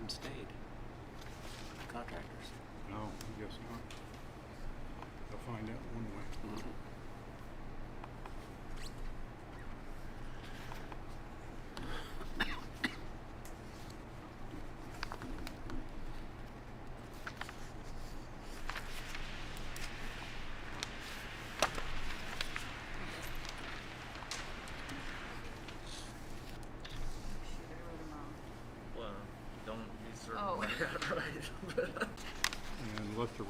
haven't stayed. Contractors. No, I guess not. I'll find out one way. Mm-hmm. Well, don't be certain. Oh. Right. And let the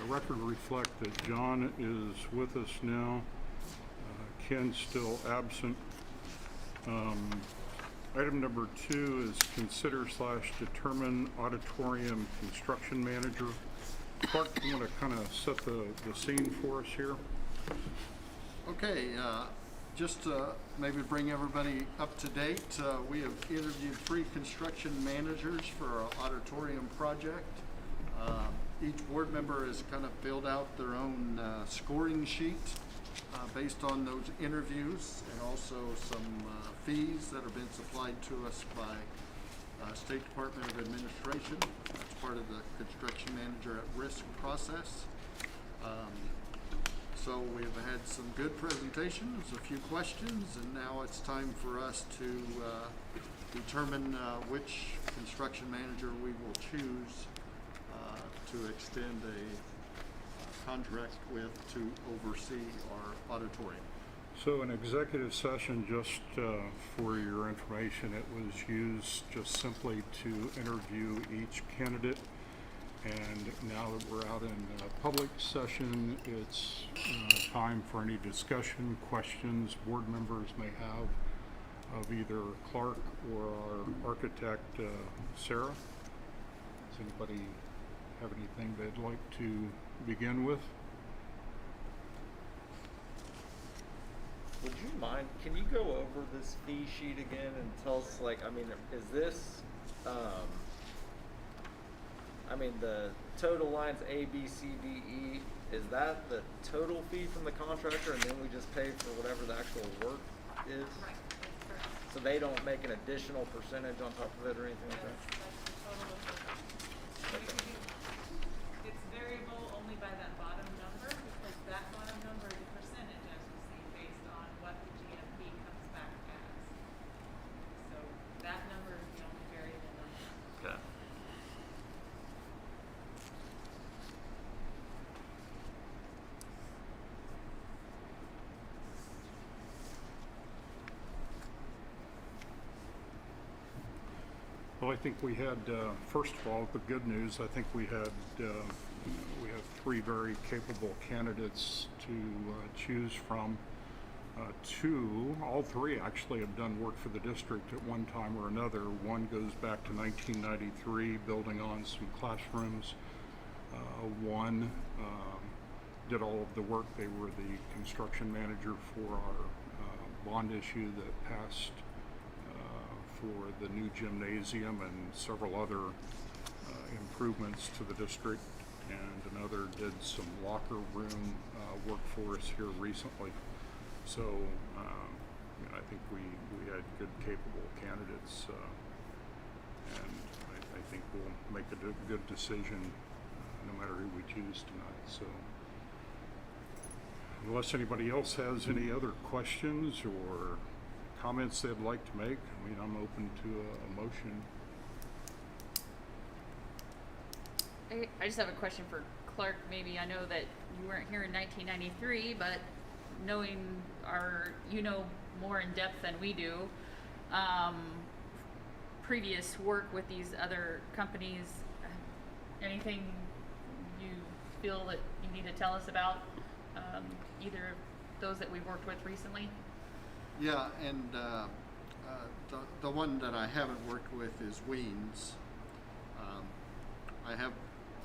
record reflect that John is with us now. Ken's still absent. Item number 2 is consider/determine auditorium construction manager. Clark, you want to kind of set the scene for us here? Okay, just maybe bring everybody up to date. We have interviewed 3 construction managers for our auditorium project. Each board member has kind of filled out their own scoring sheet based on those interviews, and also some fees that have been supplied to us by State Department of Administration. That's part of the construction manager at risk process. So we've had some good presentations, a few questions, and now it's time for us to determine which construction manager we will choose to extend a contract with to oversee our auditorium. So an executive session, just for your information, it was used just simply to interview each candidate. And now that we're out in public session, it's time for any discussion, questions board members may have of either Clark or our architect, Sarah. Does anybody have anything they'd like to begin with? Would you mind, can you go over this fee sheet again and tell us, like, I mean, is this, I mean, the total lines A, B, C, D, E, is that the total fee from the contractor, and then we just pay for whatever the actual work is? Right, that's correct. So they don't make an additional percentage on top of it or anything like that? That's the total of the cost. Okay. It's variable only by that bottom number, because that bottom number is a percentage, as we see, based on what the GMP comes back as. So that number is the only variable number. Okay. Well, I think we had, first of all, the good news, I think we have 3 very capable candidates to choose from. All 3 actually have done work for the district at one time or another. One goes back to 1993, building on some classrooms. One did all of the work. They were the construction manager for our bond issue that passed for the new gymnasium and several other improvements to the district, and another did some locker room work for us here recently. So I think we had good, capable candidates, and I think we'll make a good decision no matter who we choose tonight. So unless anybody else has any other questions or comments they'd like to make, I mean, I'm open to a motion. I just have a question for Clark. Maybe I know that you weren't here in 1993, but knowing you know more in depth than we do, previous work with these other companies, anything you feel that you need to tell us about either of those that we've worked with recently? Yeah, and the one that I haven't worked with is Weems. I have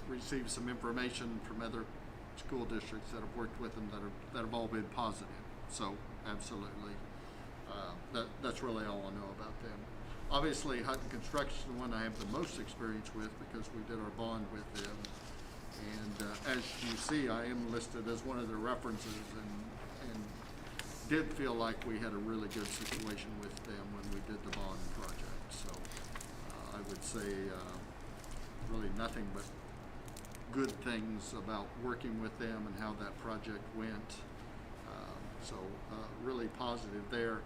received some information from other school districts that have worked with them that have all been positive. So absolutely, that's really all I know about them. Obviously, Hutton Construction is the one I have the most experience with because we did our bond with them. And as you see, I am listed as one of the references, and did feel like we had a really good situation with them when we did the bond project. So I would say really nothing but good things about working with them and how that project went. So really positive there.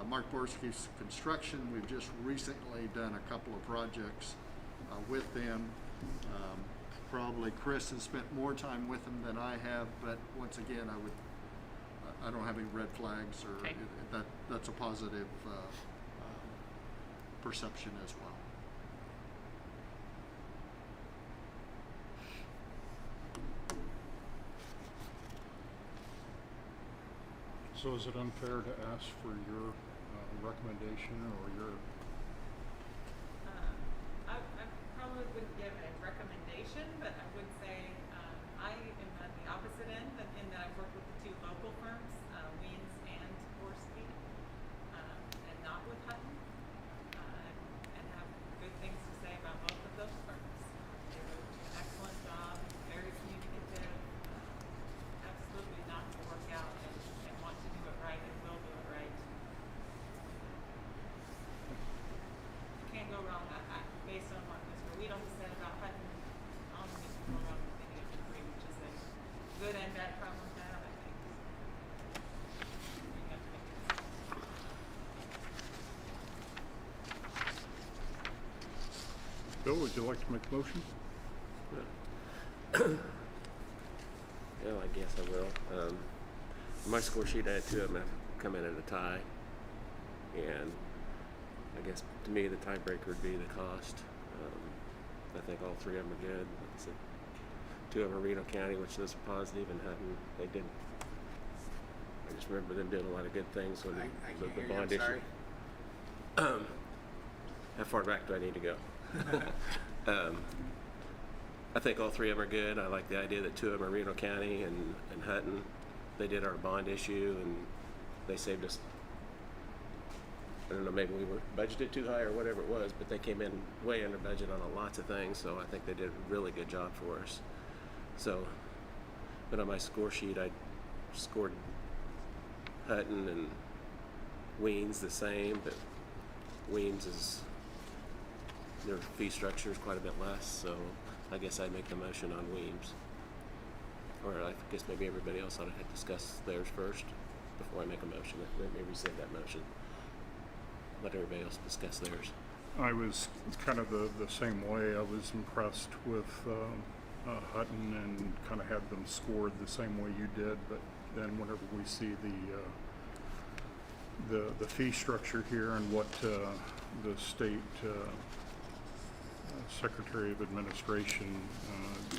Mark Borski's construction, we've just recently done a couple of projects with them. Probably Chris has spent more time with them than I have, but once again, I don't have any red flags or Okay. that's a positive perception as well. So is it unfair to ask for your recommendation or your, I probably wouldn't give a recommendation, but I would say, I am on the opposite end, in that I've worked with the two local firms, Weens and Borski, and not with Hutton, and have good things to say about both of those firms. They do an excellent job, very communicative, absolutely not to work out and want to do it right and will do it right. You can't go wrong, based on what Mr. Weedle has said about Hutton, I don't think you can go wrong with any of the three, which is a good and bad problem to have, I think. We have to make it. Bill, would you like to make a motion? Yeah, I guess I will. On my score sheet, I had two of them have come in at a tie. And I guess to me, the tiebreaker would be the cost. I think all three of them are good. Like I said, two of them are Reno County, which is positive, and Hutton, they did. I just remember them doing a lot of good things when I the can't hear you, bond I'm sorry. issue. How far back do I need to go? I think all three of them are good. I like the idea that two of them are Reno County and Hutton. They did our bond issue and they saved us. I don't know, maybe we were budgeted too high or whatever it was, but they came in way under budget on lots of things, so I think they did a really good job for us. So, but on my score sheet, I scored Hutton and Weens the same, but Weens is, their fee structure is quite a bit less, so I guess I'd make the motion on Weems. Or I guess maybe everybody else ought to discuss theirs first before I make a motion. Let me rescind that motion. Let everybody else discuss theirs. I was kind of the same way. I was impressed with Hutton and kind of had them scored the same way you did, but then whenever we see the fee structure here and what the state Secretary of Administration,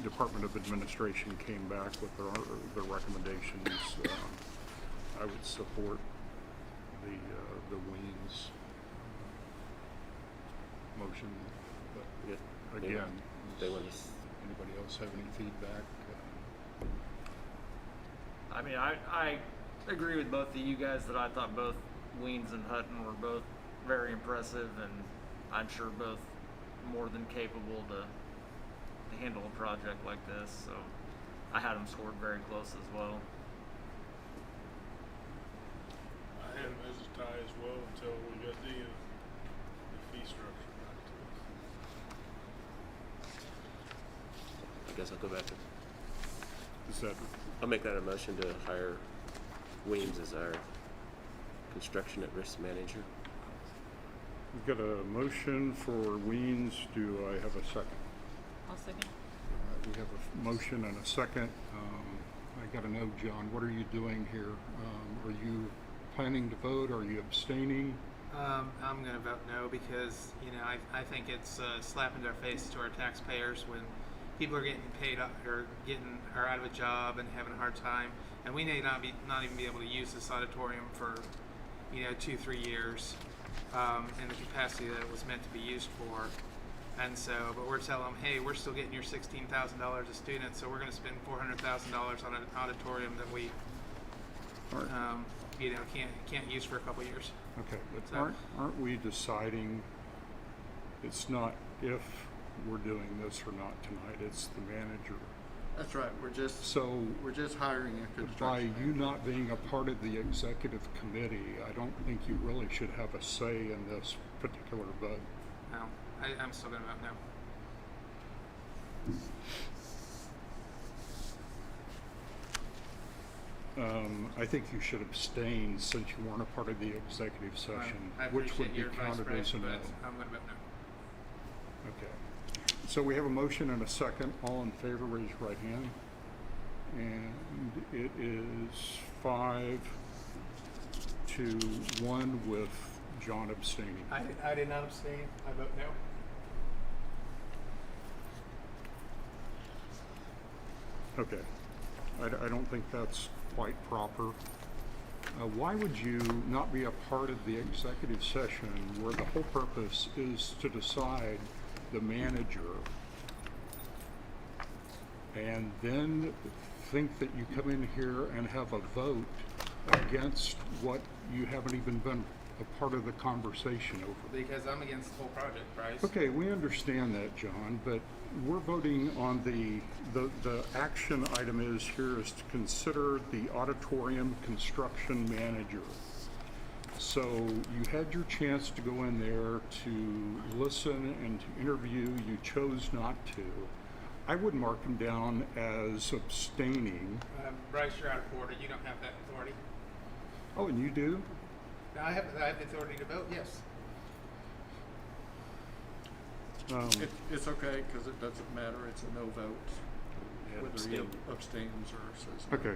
Department of Administration came back with the recommendations, I would support the Weens motion. But Yeah. again, They want does anybody else have any feedback? I mean, I agree with both of you guys that I thought both Weens and Hutton were both very impressive, and I'm sure both more than capable to handle a project like this. So I had them scored very close as well. I had them as a tie as well until we got the fee structure back to us. I guess I'll go back to, Is that I'll make that a motion to hire Weems as our construction at risk manager. we've got a motion for Weens? Do I have a second? I'll second. All right, we have a motion and a second. I got to know, John, what are you doing here? Are you planning to vote? Are you abstaining? I'm going to vote no because, you know, I think it's a slap in our face to our taxpayers when people are getting paid or are out of a job and having a hard time, and we may not even be able to use this auditorium for, 2-3 years in the capacity that it was meant to be used for. And so, but we're telling them, hey, we're still getting your $16,000 a student, so we're going to spend $400,000 on an auditorium that we, All right. can't use for a couple years. Okay, but So- aren't we deciding it's not if we're doing this or not tonight, it's the manager? That's right. We're just So hiring a by construction you manager. not being a part of the executive committee, I don't think you really should have a say in this particular vote. No. I'm still gonna vote no. I think you should abstain since you weren't a part of the executive session, I which would appreciate be your advice, counted Brad, as a no. but I'm gonna vote no. Okay. So we have a motion and a second. All in favor, raise your right hand. And it is 5-1 with John abstaining. I did not abstain. I vote no. Okay. I don't think that's quite proper. Why would you not be a part of the executive session where the whole purpose is to decide the manager and then think that you come in here and have a vote against what you haven't even been a part of the conversation over? Because I'm against the whole project, Bryce. Okay, we understand that, John, but we're voting on the action item is here is to consider the auditorium construction manager. So you had your chance to go in there to listen and to interview. You chose not to. I would mark him down as abstaining. Bryce, you're out of order. You don't have that authority. Oh, and you do? I have the authority to vote, yes. It's okay, because it doesn't matter, it's a no vote, Yeah, whether he abstain. abstains or says no. Okay.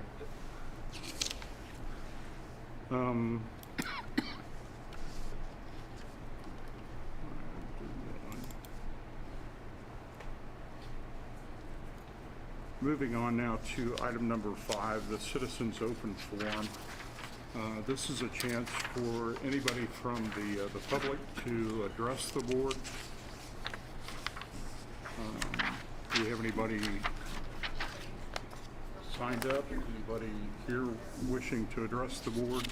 Moving on now to item number 5, the Citizens Open Forum. This is a chance for anybody from the public to address the board. Do we have anybody signed up? Anybody here wishing to address the board?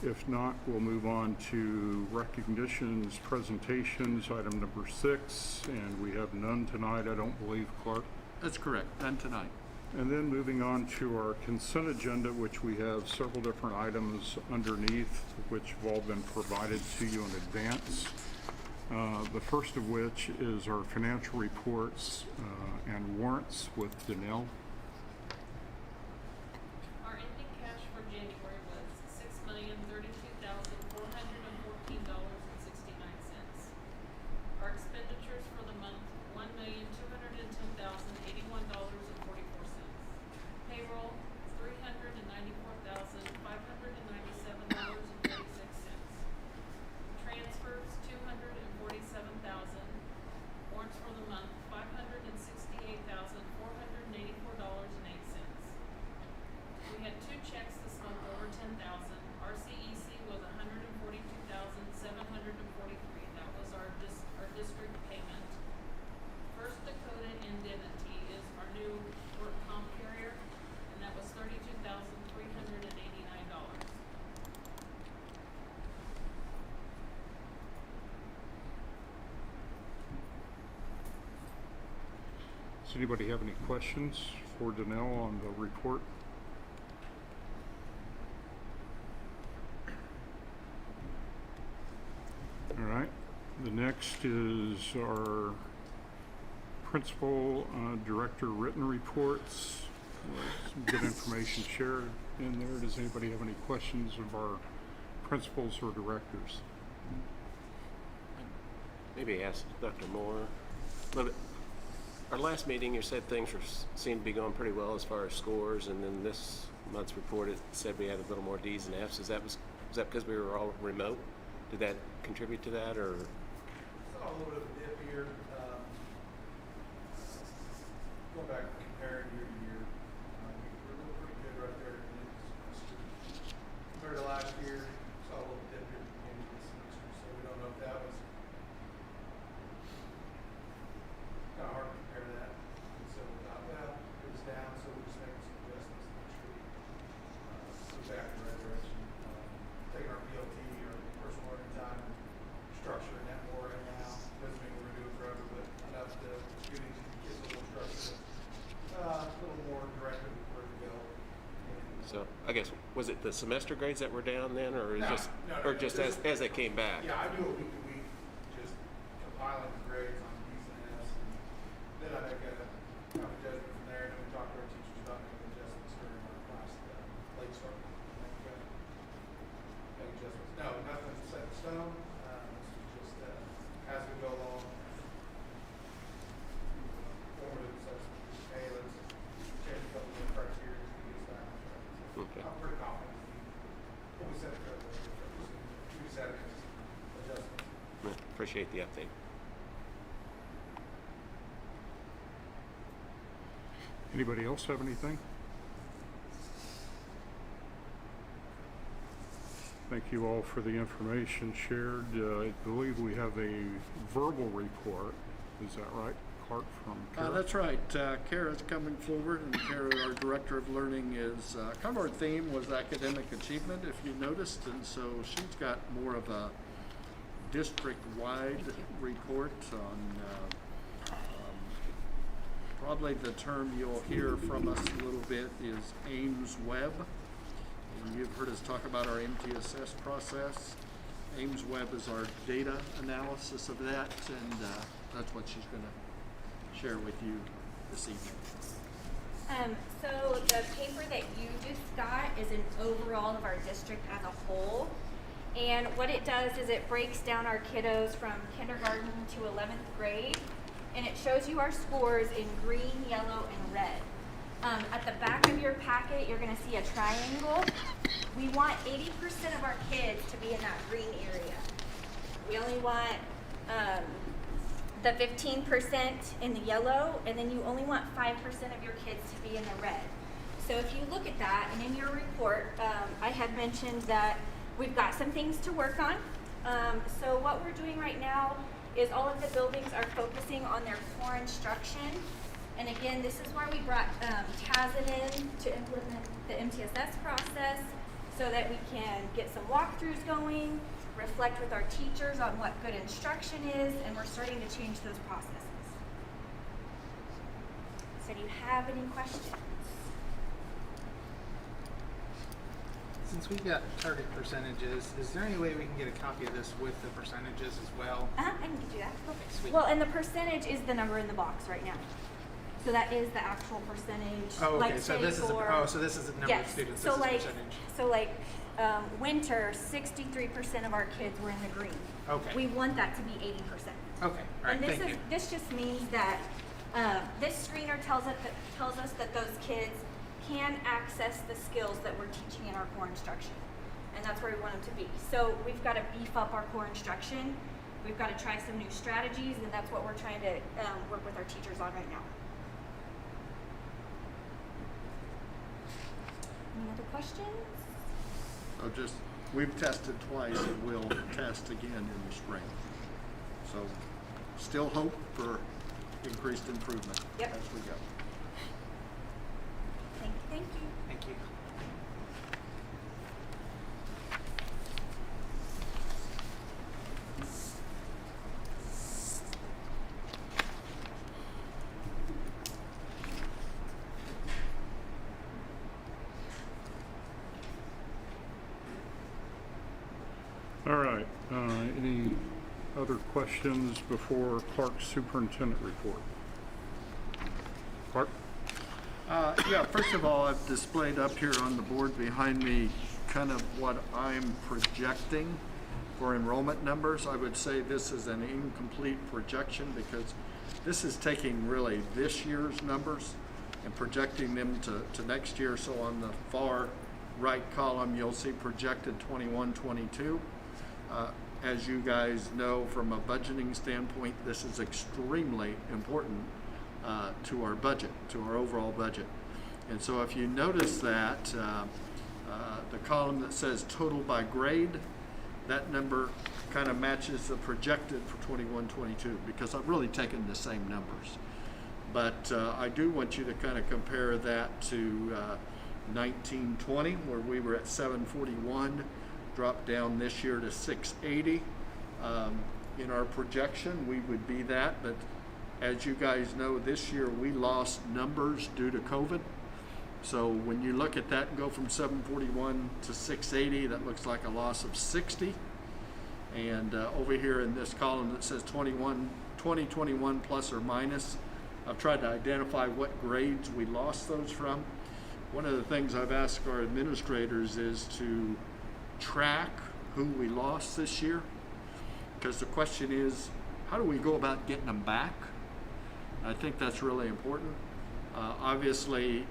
If not, we'll move on to recognitions, presentations, item number 6, and we have none tonight, I don't believe, Clark. That's correct, and tonight. And then moving on to our consent agenda, which we have several different items underneath, which have all been provided to you in advance. The first of which is our financial reports and warrants with Danelle. Our ending cash for January was $6,032,414.69. Our expenditures for the month, $1,210,081.44. Payroll, $394,597.36. Transfers, $247,000. Warrants for the month, $568,484.08. We had 2 checks this month over 10,000. RCEC was $142,743. That was our district payment. First Dakota Indemnity is our new work comp carrier, and that was $32,389. Does anybody have any questions for Danelle on the report? All right, the next is our principal director written reports. Some good information shared in there. Does anybody have any questions of our principals or directors? Maybe ask Dr. Moore. But our last meeting, you said things seemed to be going pretty well as far as scores, and then this month's report it said we had a little more D's and F's. Is that because we were all remote? Did that contribute to that, or? Saw a little bit of a dip here. Going back and comparing year to year, we're looking pretty good right there. Compared to last year, saw a little dip here at the beginning of the semester, so we don't know if that was kind of hard to compare that. And so we thought, well, it was down, so we're just making some adjustments to make sure we move back in the right direction. Taking our PLT, our personal learning time, and structuring that more right now. Doesn't mean we're gonna do it forever, but enough to give these kids a little structure, a little more directed where to go. So I guess was it the semester grades that were down then, or No, just no, or just this- as they came back? Yeah, I do it week to week, just compile appreciate the update. Anybody else have anything? Thank you all for the information shared. I believe we have a verbal report. Is that right, Clark, from Kara? That's right. Kara's coming forward, and Kara, our Director of Learning, is kind of our theme was academic achievement, if you noticed, and so she's got more of a district-wide report on probably the term you'll hear from us a little bit is Ames Web. And you've heard us talk about our MTSS process. Ames Web is our data analysis of that, and that's what she's going to share with you this evening. So the paper that you just got is an overall of our district as a whole. And what it does is it breaks down our kiddos from kindergarten to 11th grade. And it shows you our scores in green, yellow, and red. At the back of your packet, you're going to see a triangle. We want 80% of our kids to be in that green area. We only want the 15% in the yellow, and then you only want 5% of your kids to be in the red. So if you look at that, and in your report, I had mentioned that we've got some things to work on. So what we're doing right now is all of the buildings are focusing on their core instruction. And again, this is why we brought Tazit in to implement the MTSS process so that we can get some walkthroughs going, reflect with our teachers on what good instruction is, and we're starting to change those processes. So do you have any questions? Since we've got target percentages, is there any way we can get a copy of this with the percentages as well? I can do that. Okay, sweet. Well, and the percentage is the number in the box right now. So that is the actual percentage. Oh, okay. Like, So say this is for- this is the number yes. of students. So This like, is percentage. so like winter, 63% of our kids were in the green. Okay. We want that to be 80%. Okay. All right. And Thank you. this just means that this screener tells us that those kids can access the skills that we're teaching in our core instruction, and that's where we want them to be. So we've got to beef up our core instruction. We've got to try some new strategies, and that's what we're trying to work with our teachers on right now. Any other questions? So just, we've tested twice and we'll test again in the spring. So still hope for increased improvement Yep. as we go. Thank you. Thank you. All right. Any other questions before Clark's superintendent report? Clark? Yeah, first of all, I've displayed up here on the board behind me kind of what I'm projecting for enrollment numbers. I would say this is an incomplete projection because this is taking really this year's numbers and projecting them to next year. So on the far right column, you'll see projected 21-22. As you guys know, from a budgeting standpoint, this is extremely important to our budget, to our overall budget. And so if you notice that, the column that says total by grade, that number kind of matches the projected for 21-22 because I've really taken the same numbers. But I do want you to kind of compare that to 19-20, where we were at 741, dropped down this year to 680. In our projection, we would be that, but as you guys know, this year we lost numbers due to COVID. So when you look at that and go from 741 to 680, that looks like a loss of 60. And over here in this column that says 2021 plus or minus, I've tried to identify what grades we lost those from. One of the things I've asked our administrators is to track who we lost this year, because the question is, how do we go about getting them back? I think that's really important. Obviously,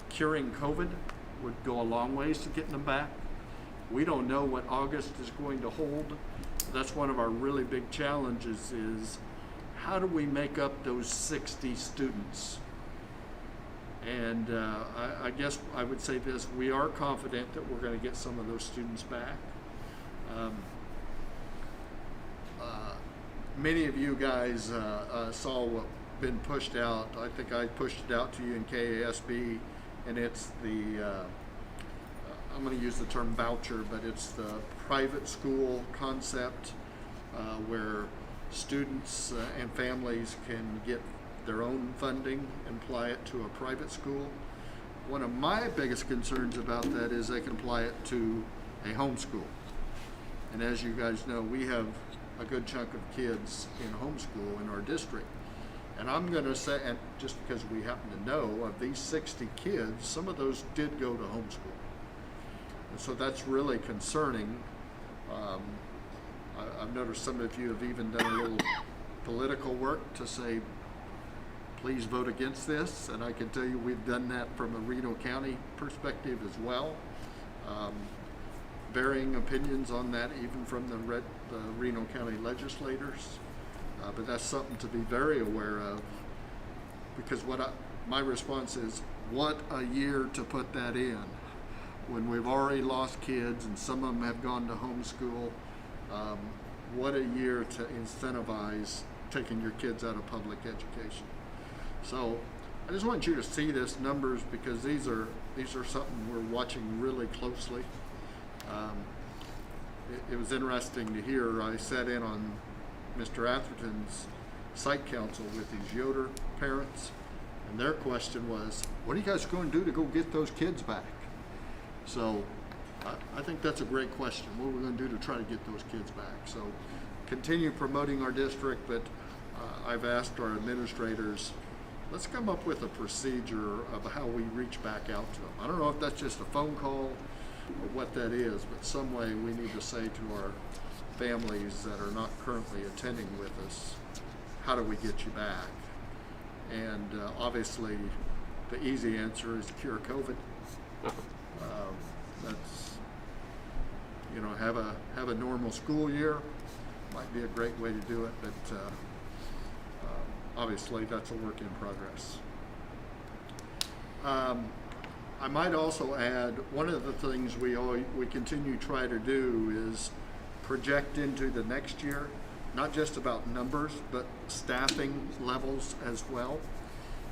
curing COVID would go a long ways to getting them back. We don't know what August is going to hold, that's one of our really big challenges is how do we make up those 60 students? And I guess I would say this, we are confident that we're going to get some of those students back. Many of you guys saw what been pushed out. I think I pushed it out to you in KASB, and it's the, I'm going to use the term voucher, but it's the private school concept where students and families can get their own funding and apply it to a private school. One of my biggest concerns about that is they can apply it to a homeschool. And as you guys know, we have a good chunk of kids in homeschool in our district. And I'm going to say, and just because we happen to know of these 60 kids, some of those did go to homeschool. And so that's really concerning. I've noticed some of you have even done a little political work to say, please vote against this. And I can tell you we've done that from a Reno County perspective as well. Varying opinions on that even from the Reno County legislators. But that's something to be very aware of, because my response is, what a year to put that in when we've already lost kids and some of them have gone to homeschool. What a year to incentivize taking your kids out of public education. So I just want you to see this numbers, because these are something we're watching really closely. It was interesting to hear. I sat in on Mr. Atherton's site council with these Yoder parents, and their question was, what are you guys going to do to go get those kids back? So I think that's a great question. What are we going to do to try to get those kids back? So continue promoting our district, but I've asked our administrators, let's come up with a procedure of how we reach back out to them. I don't know if that's just a phone call or what that is, but some way we need to say to our families that are not currently attending with us, how do we get you back? And obviously the easy answer is to cure COVID. That's, you know, have a normal school year might be a great way to do it, but obviously that's a work in progress. I might also add, one of the things we continue to try to do is project into the next year, not just about numbers, but staffing levels as well.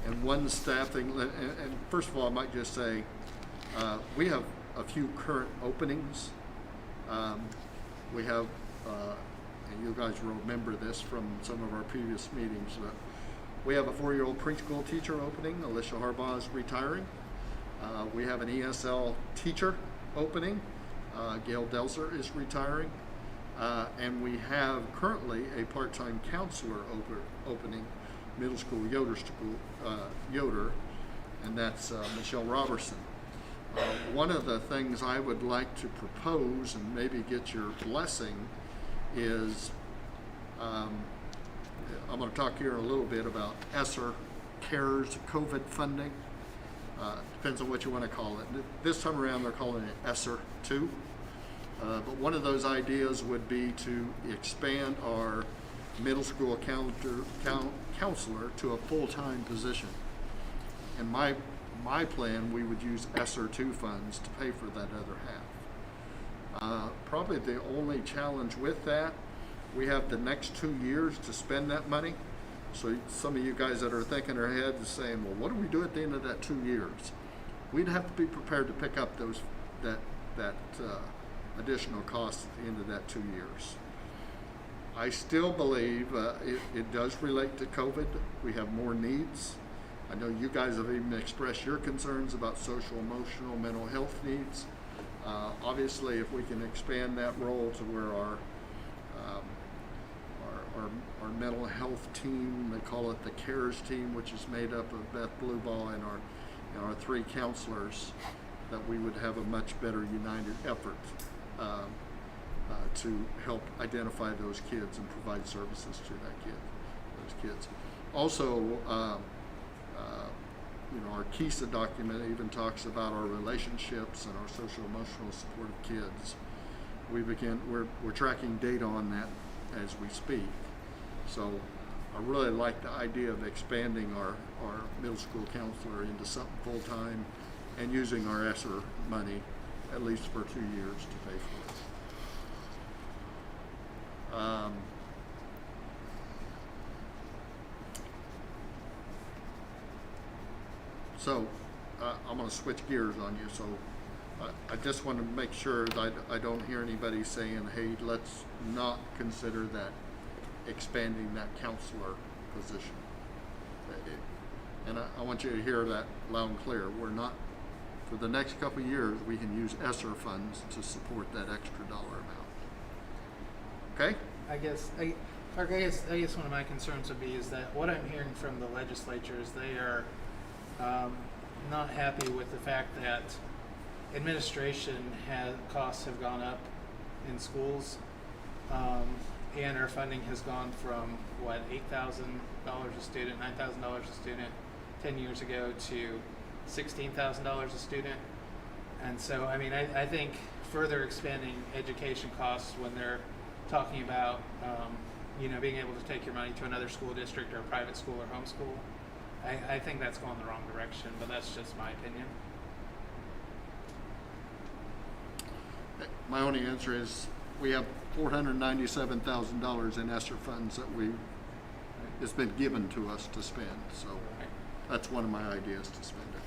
And one staffing, and first of all, I might just say, we have a few current openings. We have, and you guys will remember this from some of our previous meetings, but we have a 4-year-old preschool teacher opening. Alicia Harbaugh is retiring. We have an ESL teacher opening. Gail Delzer is retiring. And we have currently a part-time counselor opening, middle school Yoder, and that's Michelle Robertson. One of the things I would like to propose and maybe get your blessing is, I'm going to talk here a little bit about ESSER CARES COVID funding. Depends on what you want to call it. This time around they're calling it ESSER 2. But one of those ideas would be to expand our middle school counselor to a full-time position. And my plan, we would use Sr2 funds to pay for that other half. Probably the only challenge with that, we have the next 2 years to spend that money. So some of you guys that are thinking ahead and saying, well, what do we do at the end of that 2 years? We'd have to be prepared to pick up that additional cost at the end of that 2 years. I still believe it does relate to COVID. We have more needs. I know you guys have even expressed your concerns about social, emotional, mental health needs. Obviously, if we can expand that role to where our mental health team, they call it the CARES team, which is made up of Beth Blueball and our 3 counselors, that we would have a much better united effort to help identify those kids and provide services to those kids. Also, our KISA document even talks about our relationships and our social emotional support of kids. we're tracking data on that as we speak. So I really like the idea of expanding our middle school counselor into something full-time and using our ESSER money at least for 2 years to pay for it. So I'm going to switch gears on you. So I just want to make sure that I don't hear anybody saying, hey, let's not consider that expanding that counselor position. And I want you to hear that loud and clear. We're not, for the next couple of years, we can use ESSER funds to support that extra dollar amount. Okay? I guess one of my concerns would be is that what I'm hearing from the legislature is they are not happy with the fact that administration costs have gone up in schools, and our funding has gone from $8,000 a student, $9,000 a student 10 years ago to $16,000 a student. And so, I mean, I think further expanding education costs when they're talking about, being able to take your money to another school district or a private school or homeschool, I think that's going the wrong direction, but that's just my opinion. My only answer is we have $497,000 in ESSER funds that it's been given to us to spend. So that's one of my ideas to spend it.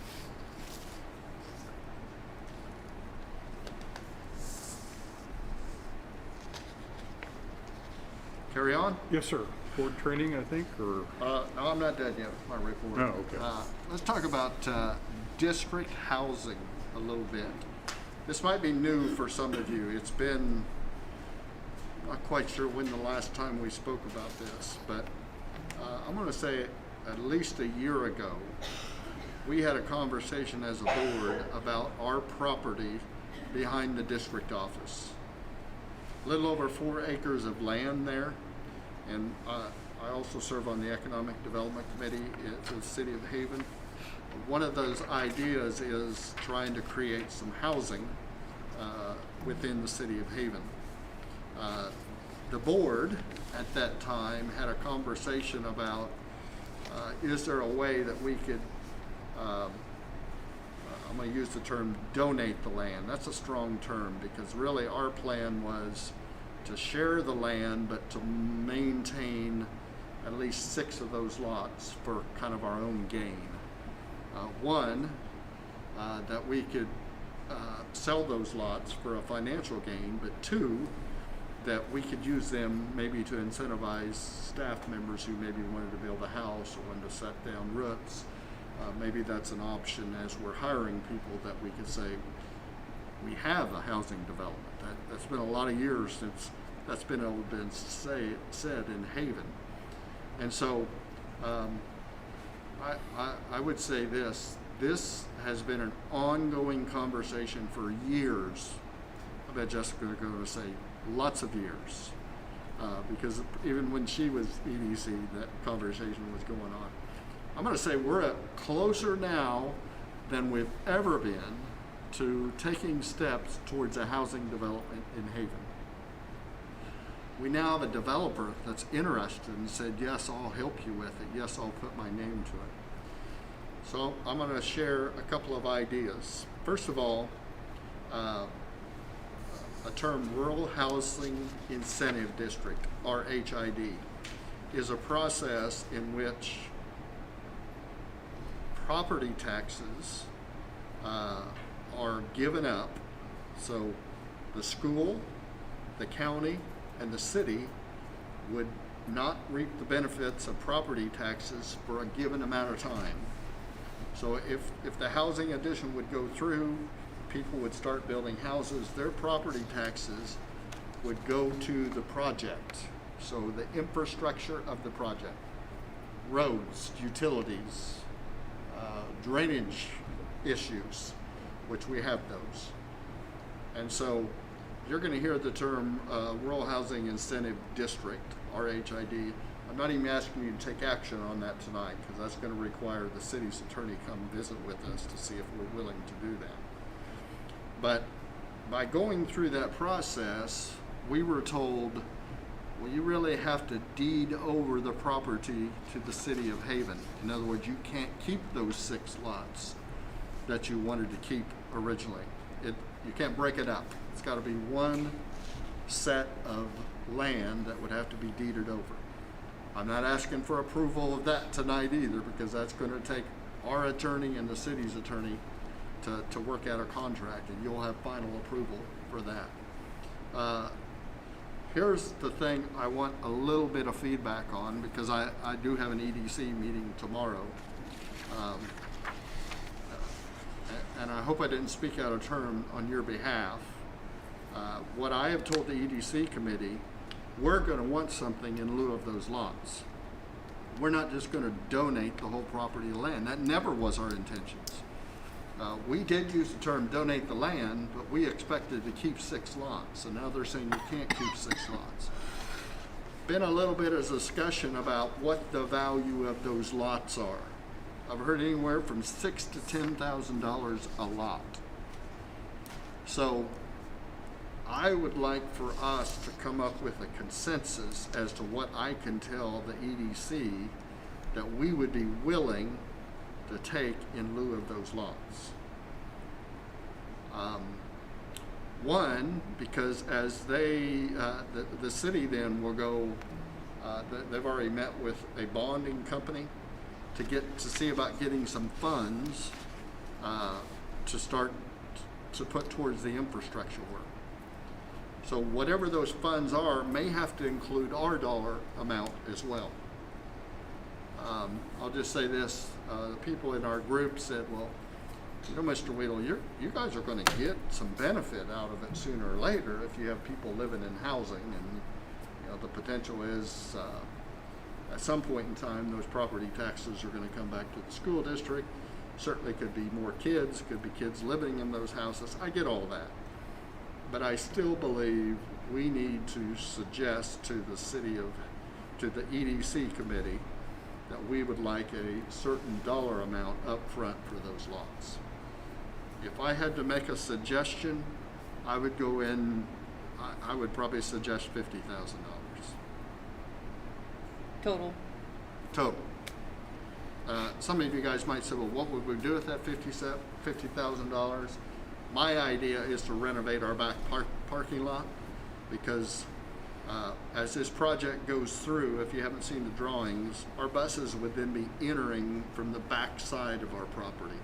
Carry on? Yes, sir. Board training, I think, or? No, I'm not done yet with my report. Oh, okay. Let's talk about district housing a little bit. This might be new for some of you. It's been, not quite sure when the last time we spoke about this, but I'm going to say at least a year ago, we had a conversation as a board about our property behind the district office. A little over 4 acres of land there, and I also serve on the Economic Development Committee for the City of Haven. One of those ideas is trying to create some housing within the City of Haven. The board at that time had a conversation about is there a way that we could, I'm going to use the term donate the land. That's a strong term because really our plan was to share the land but to maintain at least 6 of those lots for kind of our own gain. One, that we could sell those lots for a financial gain, but 2, that we could use them maybe to incentivize staff members who maybe wanted to build a house or wanted to set down roots. Maybe that's an option as we're hiring people that we could say, we have a housing development. That's been a lot of years since that's been able to be said in Haven. And so I would say this has been an ongoing conversation for years. I bet Jessica's going to say lots of years, because even when she was EDC, that conversation was going on. I'm going to say we're closer now than we've ever been to taking steps towards a housing development in Haven. We now have a developer that's interested and said, yes, I'll help you with it. Yes, I'll put my name to it. So I'm going to share a couple of ideas. First of all, a term, Rural Housing Incentive District, RHID, is a process in which property taxes are given up. So the school, the county, and the city would not reap the benefits of property taxes for a given amount of time. So if the housing addition would go through, people would start building houses, their property taxes would go to the project. So the infrastructure of the project, roads, utilities, drainage issues, which we have those. And so you're going to hear the term Rural Housing Incentive District, RHID. I'm not even asking you to take action on that tonight because that's going to require the city's attorney come visit with us to see if we're willing to do that. But by going through that process, we were told, well, you really have to deed over the property to the city of Haven. In other words, you can't keep those 6 lots that you wanted to keep originally. You can't break it up. It's got to be one set of land that would have to be deeded over. I'm not asking for approval of that tonight either, because that's going to take our attorney and the city's attorney to work out a contract, and you'll have final approval for that. Here's the thing I want a little bit of feedback on, because I do have an EDC meeting tomorrow. And I hope I didn't speak out of turn on your behalf. What I have told the EDC committee, we're going to want something in lieu of those lots. We're not just going to donate the whole property of land. That never was our intentions. We did use the term donate the land, but we expected to keep 6 lots, and now they're saying you can't keep 6 lots. Been a little bit of discussion about what the value of those lots are. I've heard anywhere from $6,000 to $10,000 a lot. So I would like for us to come up with a consensus as to what I can tell the EDC that we would be willing to take in lieu of those lots. One, because as they, the city then will go, they've already met with a bonding company to see about getting some funds to start to put towards the infrastructure work. So whatever those funds are may have to include our dollar amount as well. I'll just say this, the people in our group said, well, you know, Mr. Weedle, you guys are going to get some benefit out of it sooner or later if you have people living in housing, and you know, the potential is at some point in time those property taxes are going to come back to the school district. Certainly could be more kids, could be kids living in those houses. I get all that. But I still believe we need to suggest to the EDC committee that we would like a certain dollar amount up front for those lots. If I had to make a suggestion, I would go in, I would probably suggest $50,000. Total. Total. Some of you guys might say, well, what would we do with that $50,000? My idea is to renovate our back parking lot, because as this project goes through, if you haven't seen the drawings, our buses would then be entering from the back side of our property,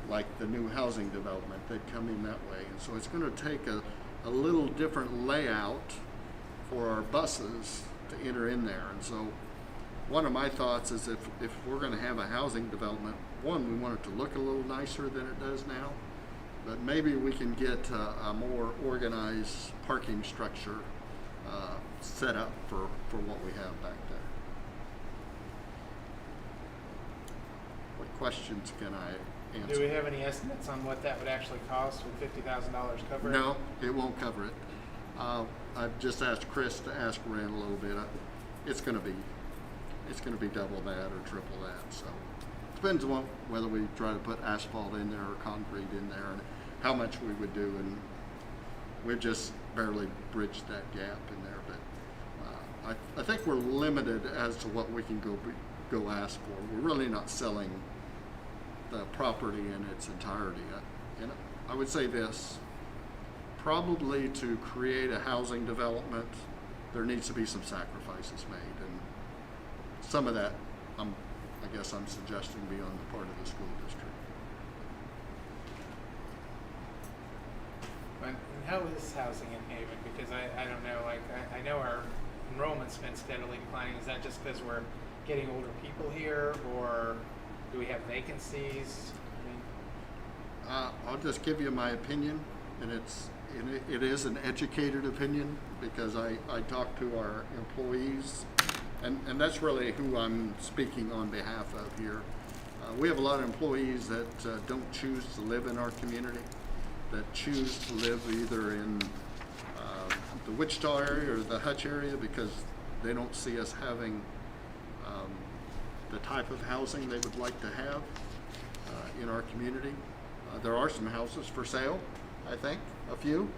like the new housing development. They'd come in that way. And so it's going to take a little different layout for our buses to enter in there. And so one of my thoughts is if we're going to have a housing development, one, we want it to look a little nicer than it does now, but maybe we can get a more organized parking structure set up for what we have back there. What questions can I answer? Do we have any estimates on what that would actually cost? Would $50,000 cover it? No, it won't cover it. I've just asked Chris to ask Ren a little bit. It's going to be double that or triple that. So it depends on whether we try to put asphalt in there or concrete in there, and how much we would do. And we've just barely bridged that gap in there. But I think we're limited as to what we can go ask for. We're really not selling the property in its entirety. And I would say this, probably to create a housing development, there needs to be some sacrifices made. And some of that, I guess I'm suggesting be on the part of the school district. And how is housing in Haven? Because I don't know, like, I know our enrollment's been steadily declining. Is that just because we're getting older people here, or do we have vacancies? I mean, I'll just give you my opinion, and it is an educated opinion, because I talk to our employees, and that's really who I'm speaking on behalf of here. We have a lot of employees that don't choose to live in our community, that choose to live either in the Wichita area or the Hutch area, because they don't see us having the type of housing they would like to have in our community. There are some houses for sale, I think. A few?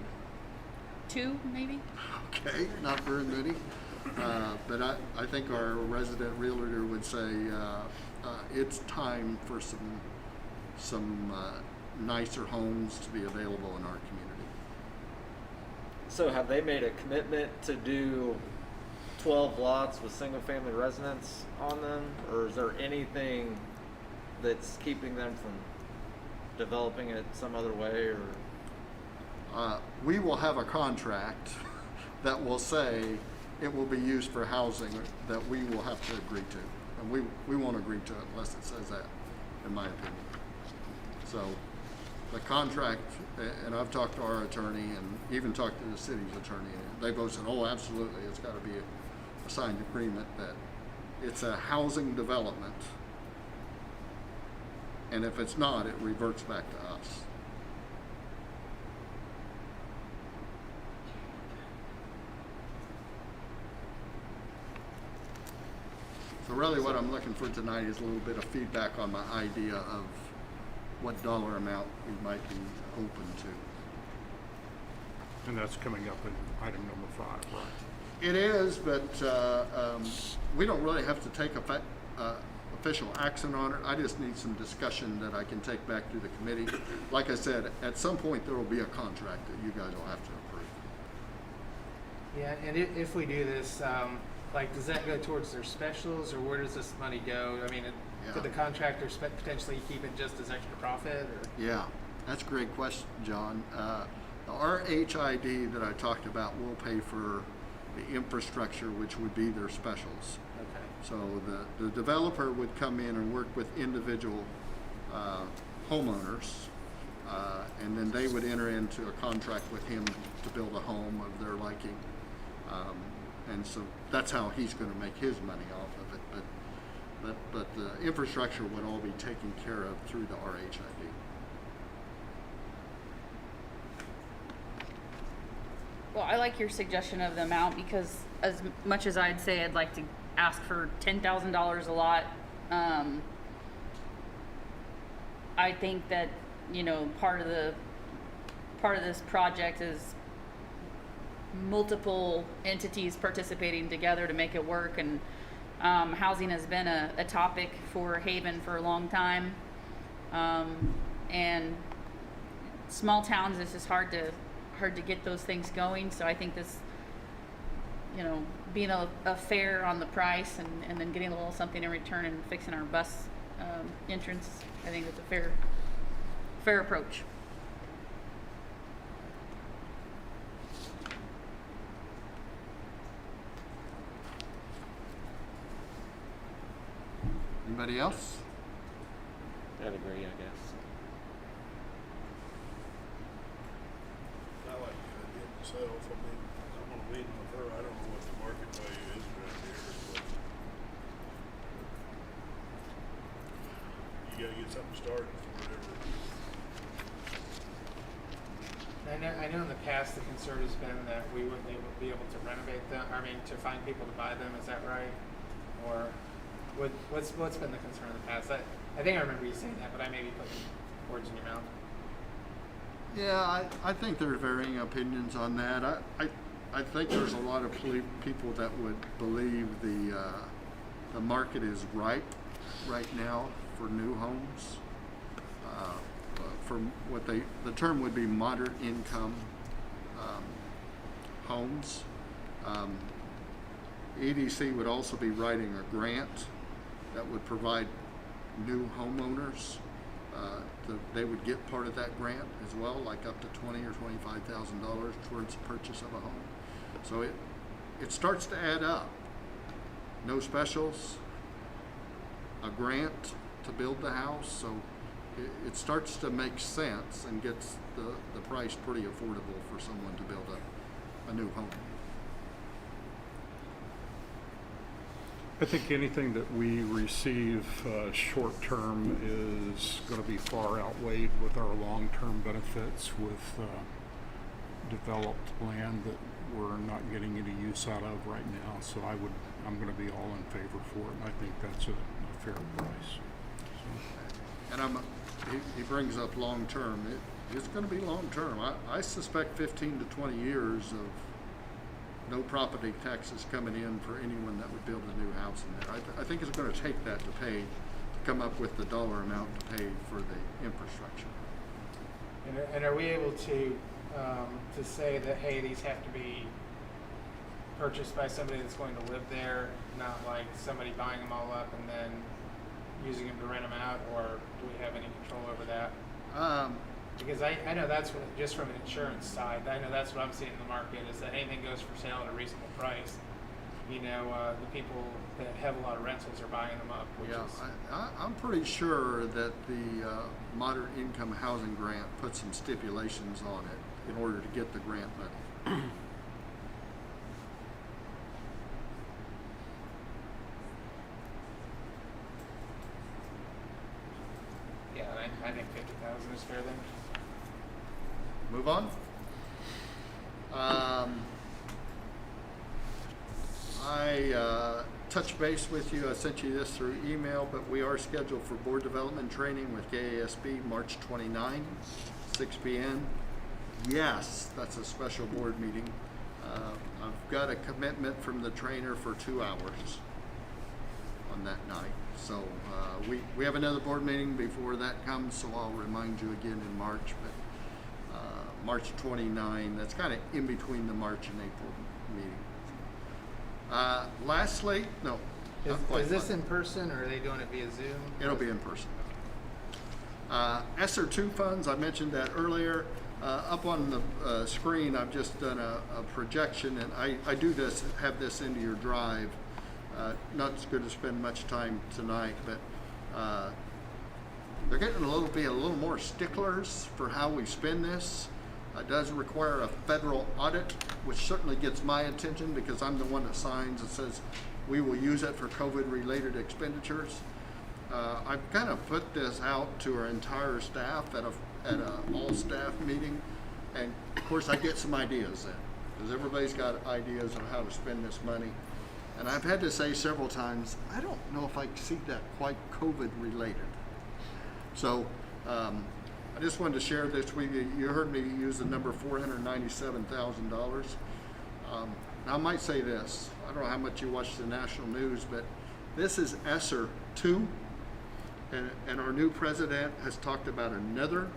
2 maybe? Okay, not very many. But I think our resident realtor would say it's time for some nicer homes to be available in our community. So have they made a commitment to do 12 lots with single-family residents on them, or is there anything that's keeping them from developing it some other way, or? We will have a contract that will say it will be used for housing that we will have to agree to. And we won't agree to it unless it says that, in my opinion. So the contract, and I've talked to our attorney and even talked to the city's attorney, and they both said, oh, absolutely, it's got to be a signed agreement that it's a housing development. And if it's not, it reverts back to us. So really what I'm looking for tonight is a little bit of feedback on my idea of what dollar amount we might be open to. And that's coming up in item number 5, right? It is, but we don't really have to take official action on it. I just need some discussion that I can take back to the committee. Like I said, at some point there will be a contract that you guys will have to approve. Yeah, and if we do this, like, does that go towards their specials, or where does this money go? I mean, could the contractor potentially keep it just as extra profit, or? Yeah, that's a great question, John. The RHID that I talked about will pay for the infrastructure, which would be their specials. Okay. So the developer would come in and work with individual homeowners, and then they would enter into a contract with him to build a home of their liking. And so that's how he's going to make his money off of it. But the infrastructure would all be taken care of through the RHID. Well, I like your suggestion of the amount, because as much as I'd say I'd like to ask for $10,000 a lot, I think that, part of this project is multiple entities participating together to make it work, and housing has been a topic for Haven for a long time, and small towns, it's just hard to get those things going. So I think this, being a fair on the price and then getting a little something in return and fixing our bus entrance, I think it's a fair approach. Anybody else? I'd agree, I guess. I like the idea myself. I mean, I'm gonna lean with her. I don't know what the market value is around here, but you gotta get something started for whatever. I know in the past the concern has been that we wouldn't be able to renovate them. I mean, to find people to buy them. Is that right? Or what's been the concern in the past? I think I remember you saying that, but I may be putting words in your mouth. Yeah, I think there are varying opinions on that. I think there's a lot of people that would believe the market is ripe right now for new homes. From what the term would be moderate income homes. EDC would also be writing a grant that would provide new homeowners. They would get part of that grant as well, like up to $20,000 or $25,000 towards the purchase of a home. So it starts to add up. No specials, a grant to build the house, so it starts to make sense and gets the price pretty affordable for someone to build a new home. I think anything that we receive short term is going to be far outweighed with our long-term benefits with developed land that we're not getting any use out of right now. So I'm going to be all in favor for it, and I think that's a fair price. So. And he brings up long term. it's gonna be long-term. I suspect 15 to 20 years of no property taxes coming in for anyone that would build a new house in there. I think it's gonna take that to come up with the dollar amount to pay for the infrastructure. And are we able to say that, hey, these have to be purchased by somebody that's going to live there, not like somebody buying them all up and then using them to rent them out, or do we have any control over that? Because I know that's what, just from an insurance side, I know that's what I'm seeing in the market, is that anything goes for sale at a reasonable price. You know, the people that have a lot of rentals are buying them up. Which Yeah, is, I'm pretty sure that the moderate income housing grant put some stipulations on it in order to get the grant money. yeah, I think 50,000 is fair then. Move on. I touched base with you. I sent you this through email, but we are scheduled for board development training with KASB March 29, 6 p.m. Yes, that's a special board meeting. I've got a commitment from the trainer for 2 hours on that night. So we have another board meeting before that comes, so I'll remind you again in March. But March 29, that's kind of in between the March and April meeting. Lastly, no. Is this in person, or are they doing it via Zoom? It'll be in person. Sr2 Funds, I mentioned that earlier. Up on the screen, I've just done a projection, and I do have this into your drive. Not going to spend much time tonight, but they're getting a little more sticklers for how we spend this. It does require a federal audit, which certainly gets my attention because I'm the one that signs and says we will use it for COVID-related expenditures. I've kind of put this out to our entire staff at a all-staff meeting, and of course I get some ideas then, because everybody's got ideas on how to spend this money. And I've had to say several times, I don't know if I see that quite COVID-related. So I just wanted to share this with you. You heard me use the number $497,000. Now I might say this, I don't know how much you watch the national news, but this is Sr2, and our new president has talked about another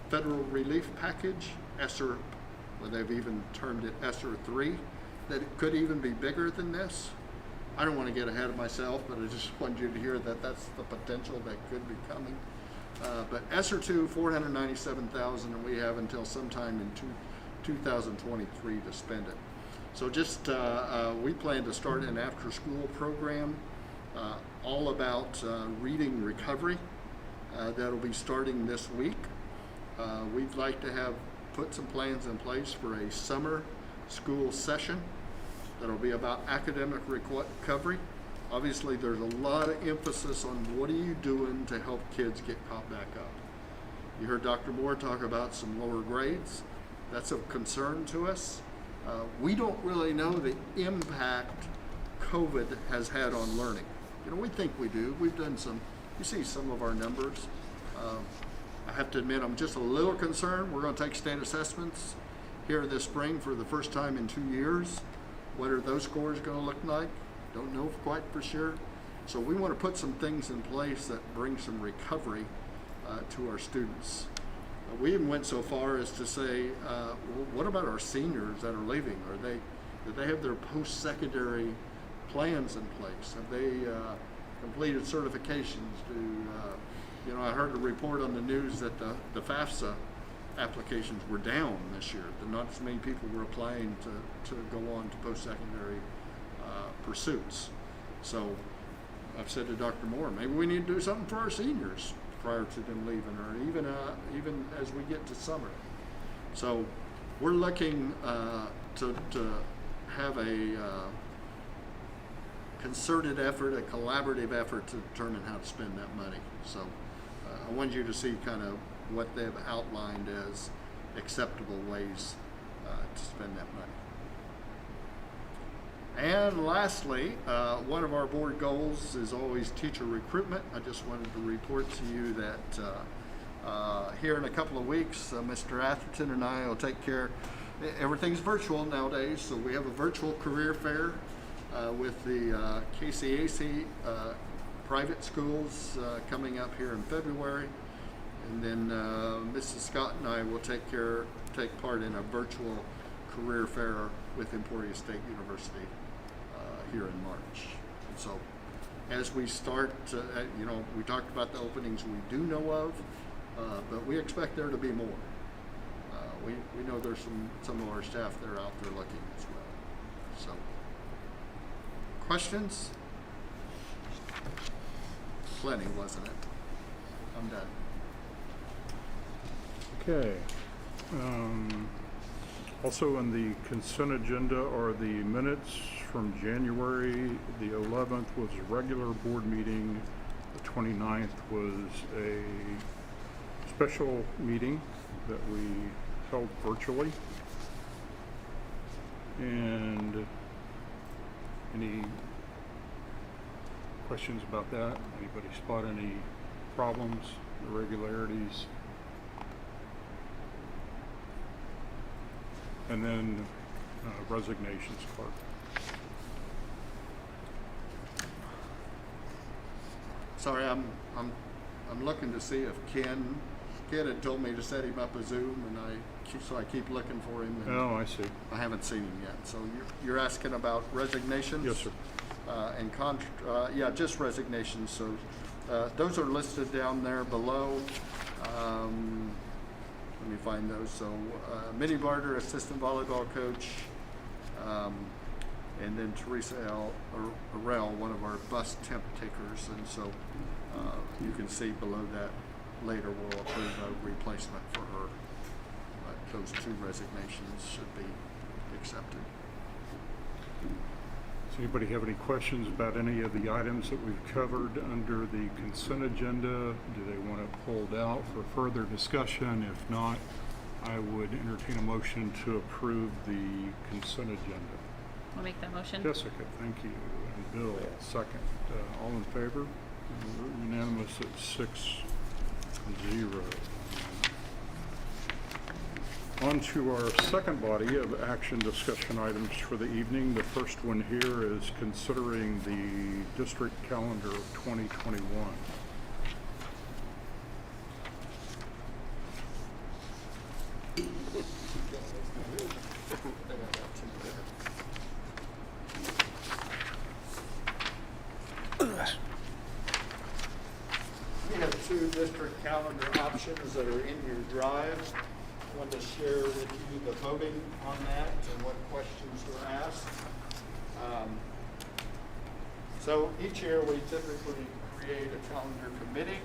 federal relief package, well, they've even termed it Sr3, that it could even be bigger than this. I don't want to get ahead of myself, but I just wanted you to hear that that's the potential that could be coming. But Sr2, $497,000, and we have until sometime in 2023 to spend it. So just, we plan to start an after-school program all about reading recovery. That'll be starting this week. We'd like to put some plans in place for a summer school session that'll be about academic recovery. Obviously, there's a lot of emphasis on what are you doing to help kids get caught back up. You heard Dr. Moore talk about some lower grades. That's of concern to us. We don't really know the impact COVID has had on learning. You know, we think we do. We've done you see some of our numbers. I have to admit, I'm just a little concerned. We're going to take state assessments here this spring for the first time in 2 years. What are those scores going to look like? Don't know quite for sure. So we want to put some things in place that bring some recovery to our students. We even went so far as to say, well, what about our seniors that are leaving? Do they have their post-secondary plans in place? Have they completed certifications? I heard a report on the news that the FAFSA applications were down this year. Not as many people were applying to go on to post-secondary pursuits. So I've said to Dr. Moore, maybe we need to do something for our seniors prior to them leaving, or even as we get to summer. So we're looking to have a concerted effort, a collaborative effort to determine how to spend that money. So I wanted you to see kind of what they've outlined as acceptable ways to spend that money. And lastly, one of our board goals is always teacher recruitment. I just wanted to report to you that Here in a couple of weeks, Mr. Atherton and I will take care. Everything's virtual nowadays, so we have a virtual career fair with the KCAC private schools coming up here in February. And then Mrs. Scott and I will take part in a virtual career fair with Emporia State University here in March. And so as we start, we talked about the openings we do know of, but we expect there to be more. We know there's some of our staff that are out there looking as well. So, questions? Plenty, wasn't it? I'm done. Okay. Also on the consent agenda are the minutes from January the 11th was a regular board meeting. The 29th was a special meeting that we held virtually. And any questions about that? Anybody spot any problems, irregularities? And then resignations, Clark. Sorry, I'm looking to see if Ken had told me to set him up a Zoom, and so I keep looking for him. And Oh, I see. I haven't seen him yet. So you're asking about resignations? Yes, sir. And just resignations. So those are listed down there below. Let me find those. So Minnie Barter, assistant volleyball coach, and then Teresa Arell, one of our bus temp takers. And so you can see below that later we'll approve a replacement for her. But those two resignations should be accepted. Does anybody have any questions about any of the items that we've covered under the consent agenda? Do they want it pulled out for further discussion? If not, I would entertain a motion to approve the consent agenda. I'll make that motion. Jessica, thank you. And Bill, second. All in favor? We're unanimous at 6-0. On to our second body of action discussion items for the evening. The first one here is considering the district calendar of 2021. We have two district calendar options that are in your drive. I wanted to share with you the voting on that and what questions were asked. So each year we typically create a calendar committee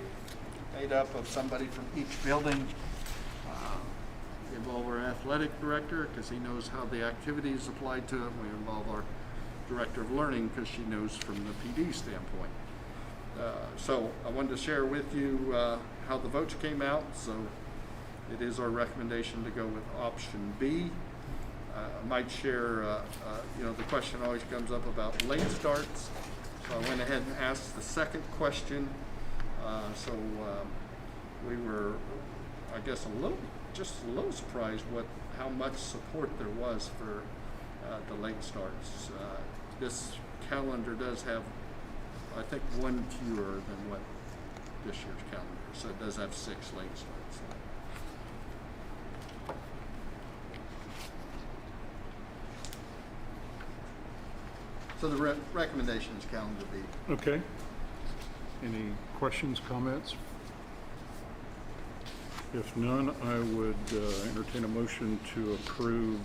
made up of somebody from each building. We involve our athletic director because he knows how the activities apply to it. We involve our director of learning because she knows from the PD standpoint. So I wanted to share with you how the votes came out. So it is our recommendation to go with option B. I might share, the question always comes up about late starts. So I went ahead and asked the second question. We were, I guess, just a little surprised how much support there was for the late starts. This calendar does have, I think, one fewer than what this year's calendar. So it does have 6 late starts. So the recommendation is calendar B. Okay. Any questions, comments? If none, I would entertain a motion to approve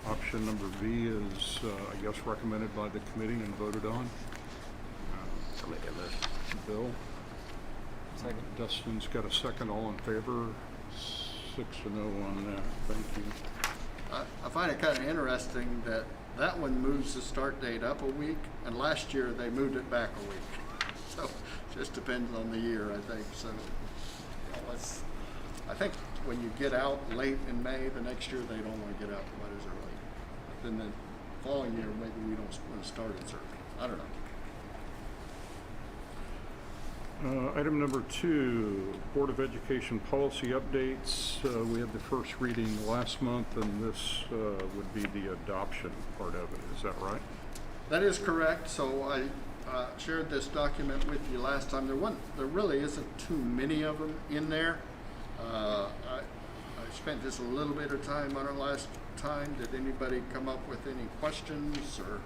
option number B as, I guess, recommended by the committee and voted on. I'll make that motion. Bill? Second. Dustin's got a second. All in favor? 6-0 on that. Thank you. I find it kind of interesting that one moves the start date up a week, and last year they moved it back a week. So it just depends on the year, I think. So I think when you get out late in May, the next year they don't want to get out quite as early. Then the following year, maybe we don't want to start as early. I don't know. Item number 2, Board of Education policy updates. We had the first reading last month, and this would be the adoption part of it. Is that right? That is correct. So I shared this document with you last time. There really isn't too many of them in there. I spent just a little bit of time on it last time. Did anybody come up with any questions or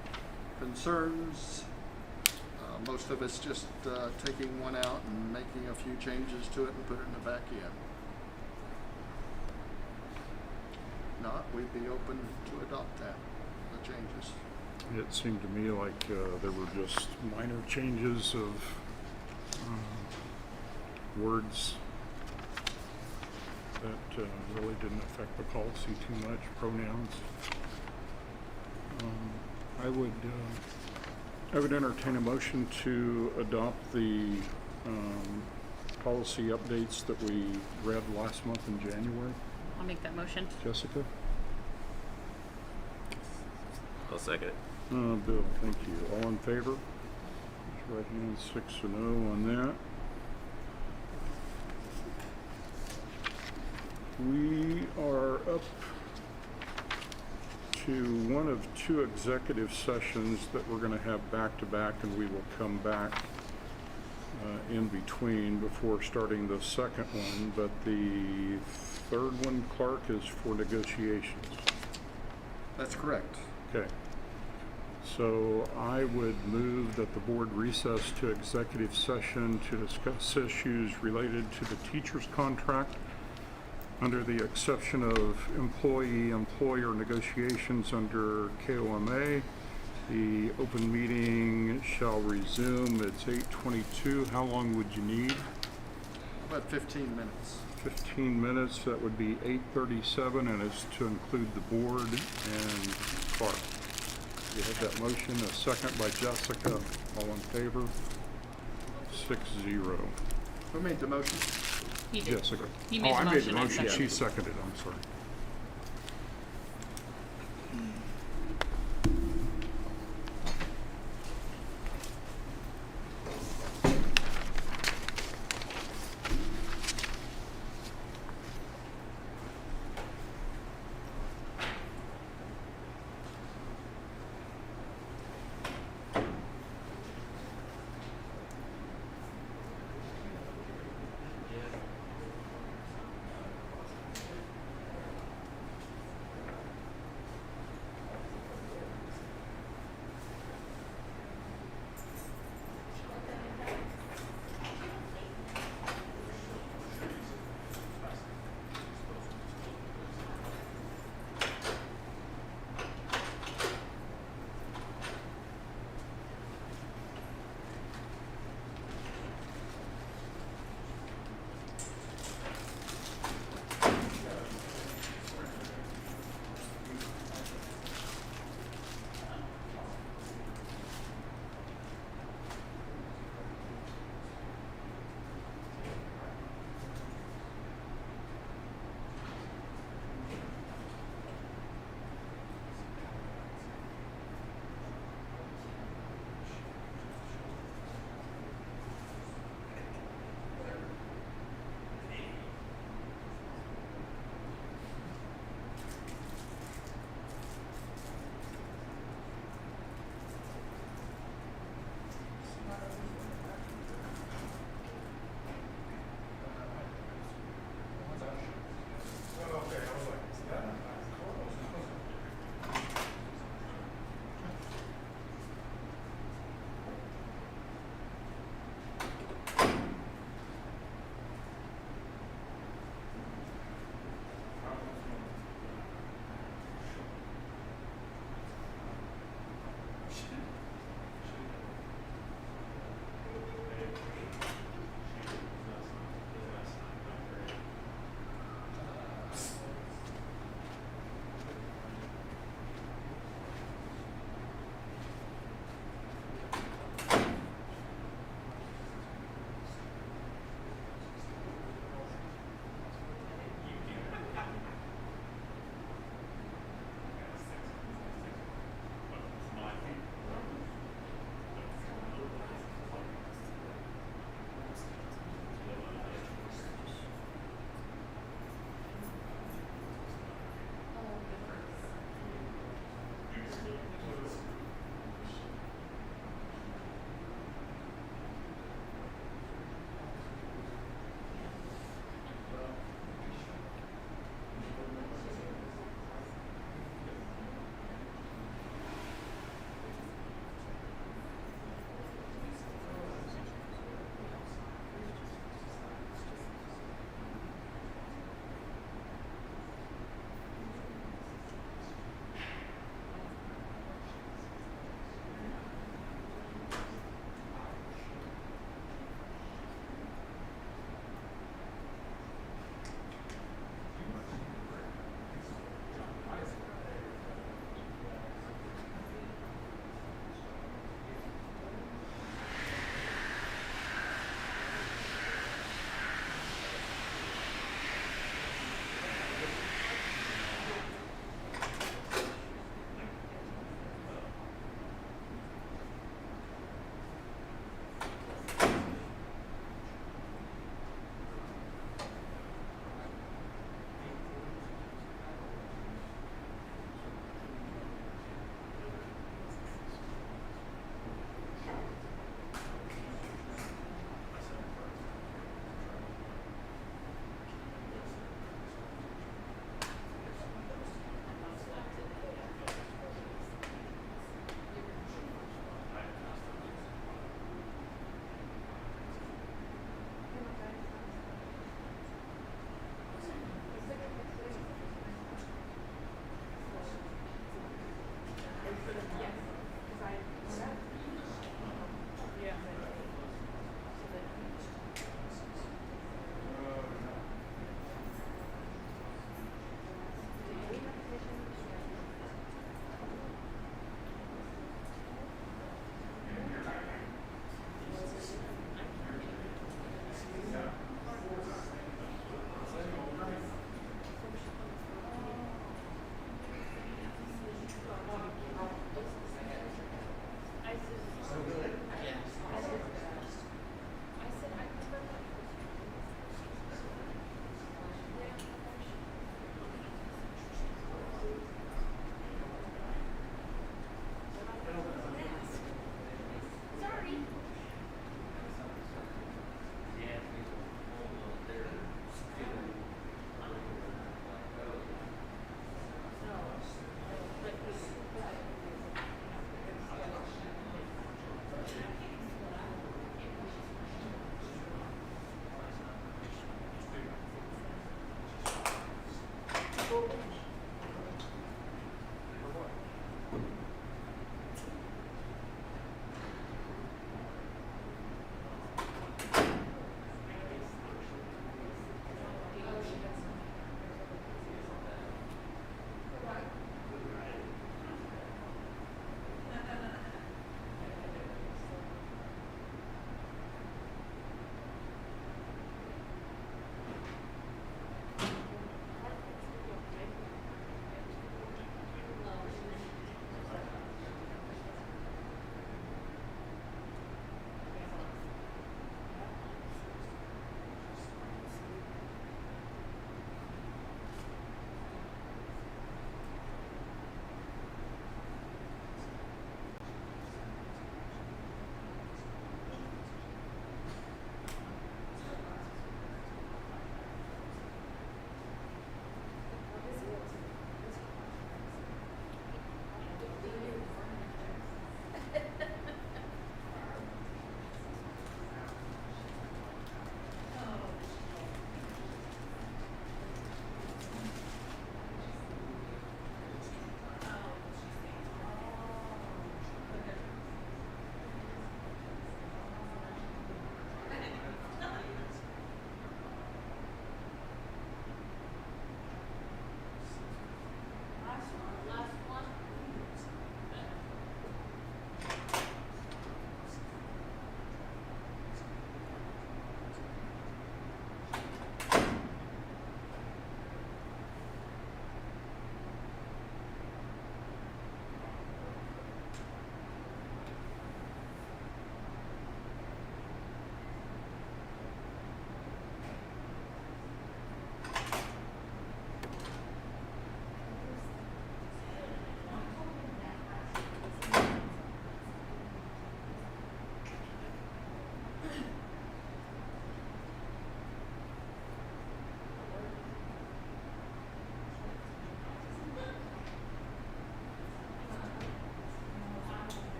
concerns? Most of it's just taking one out and making a few changes to it and put it in the back in. Not, we'd be open to adopt that, the changes. It seemed to me like there were just minor changes of words that really didn't affect the policy too much, pronouns. I would entertain a motion to adopt the policy updates that we read last month in January. I'll make that motion. Jessica? I'll second it. Bill, thank you. All in favor? Raise right hand, 6-0 on that. We are up to one of 2 executive sessions that we're going to have back-to-back, and we will come back in between before starting the second one. But the third one, Clark, is for negotiations. That's correct. Okay. So I would move that the board recess to executive session to discuss issues related to the teacher's contract under the exception of employee-employer negotiations under KOMA. The open meeting shall resume. It's 8:22. How long would you need? About 15 minutes. 15 minutes. That would be 8:37, and it's to include the board and Clark. You have that motion. A second by Jessica. All in favor? 6-0. Who made the motion? He did. Jessica. He made the I made the motion, I motion. seconded. She seconded. I'm sorry.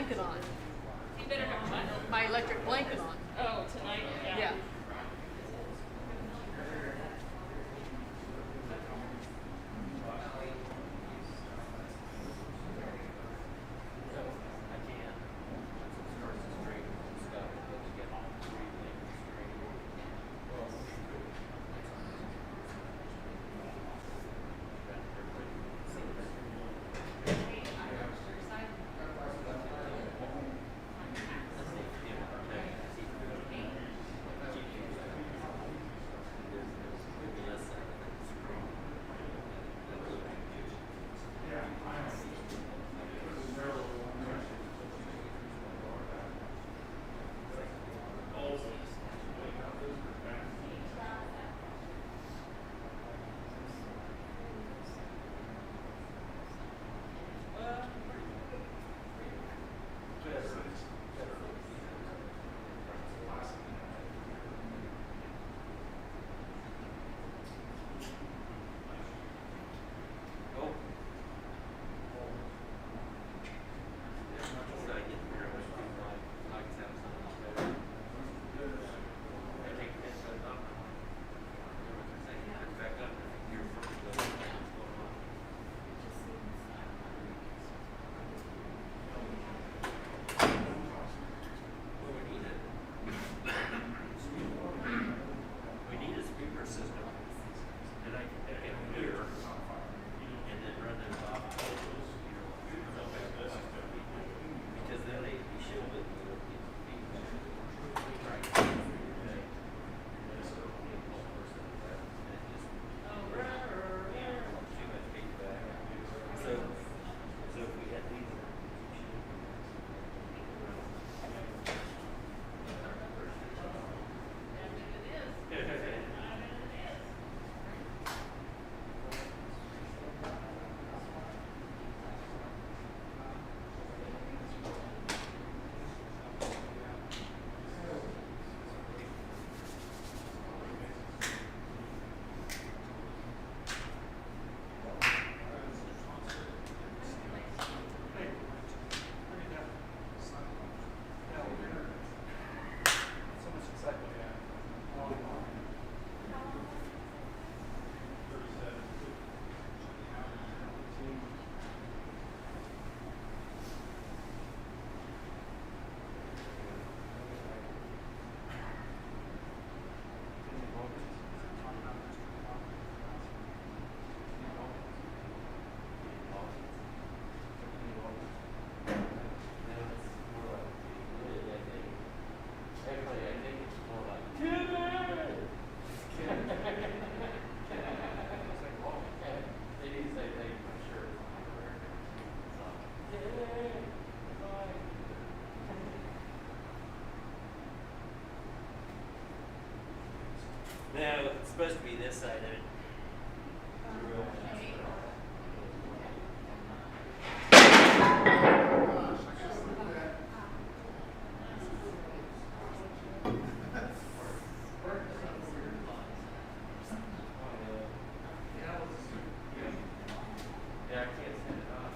blanket on. You better have one. My electric blanket on. Oh, tonight, yeah. Yeah. No, it's supposed to be this side of it. Yeah, I can't send it off.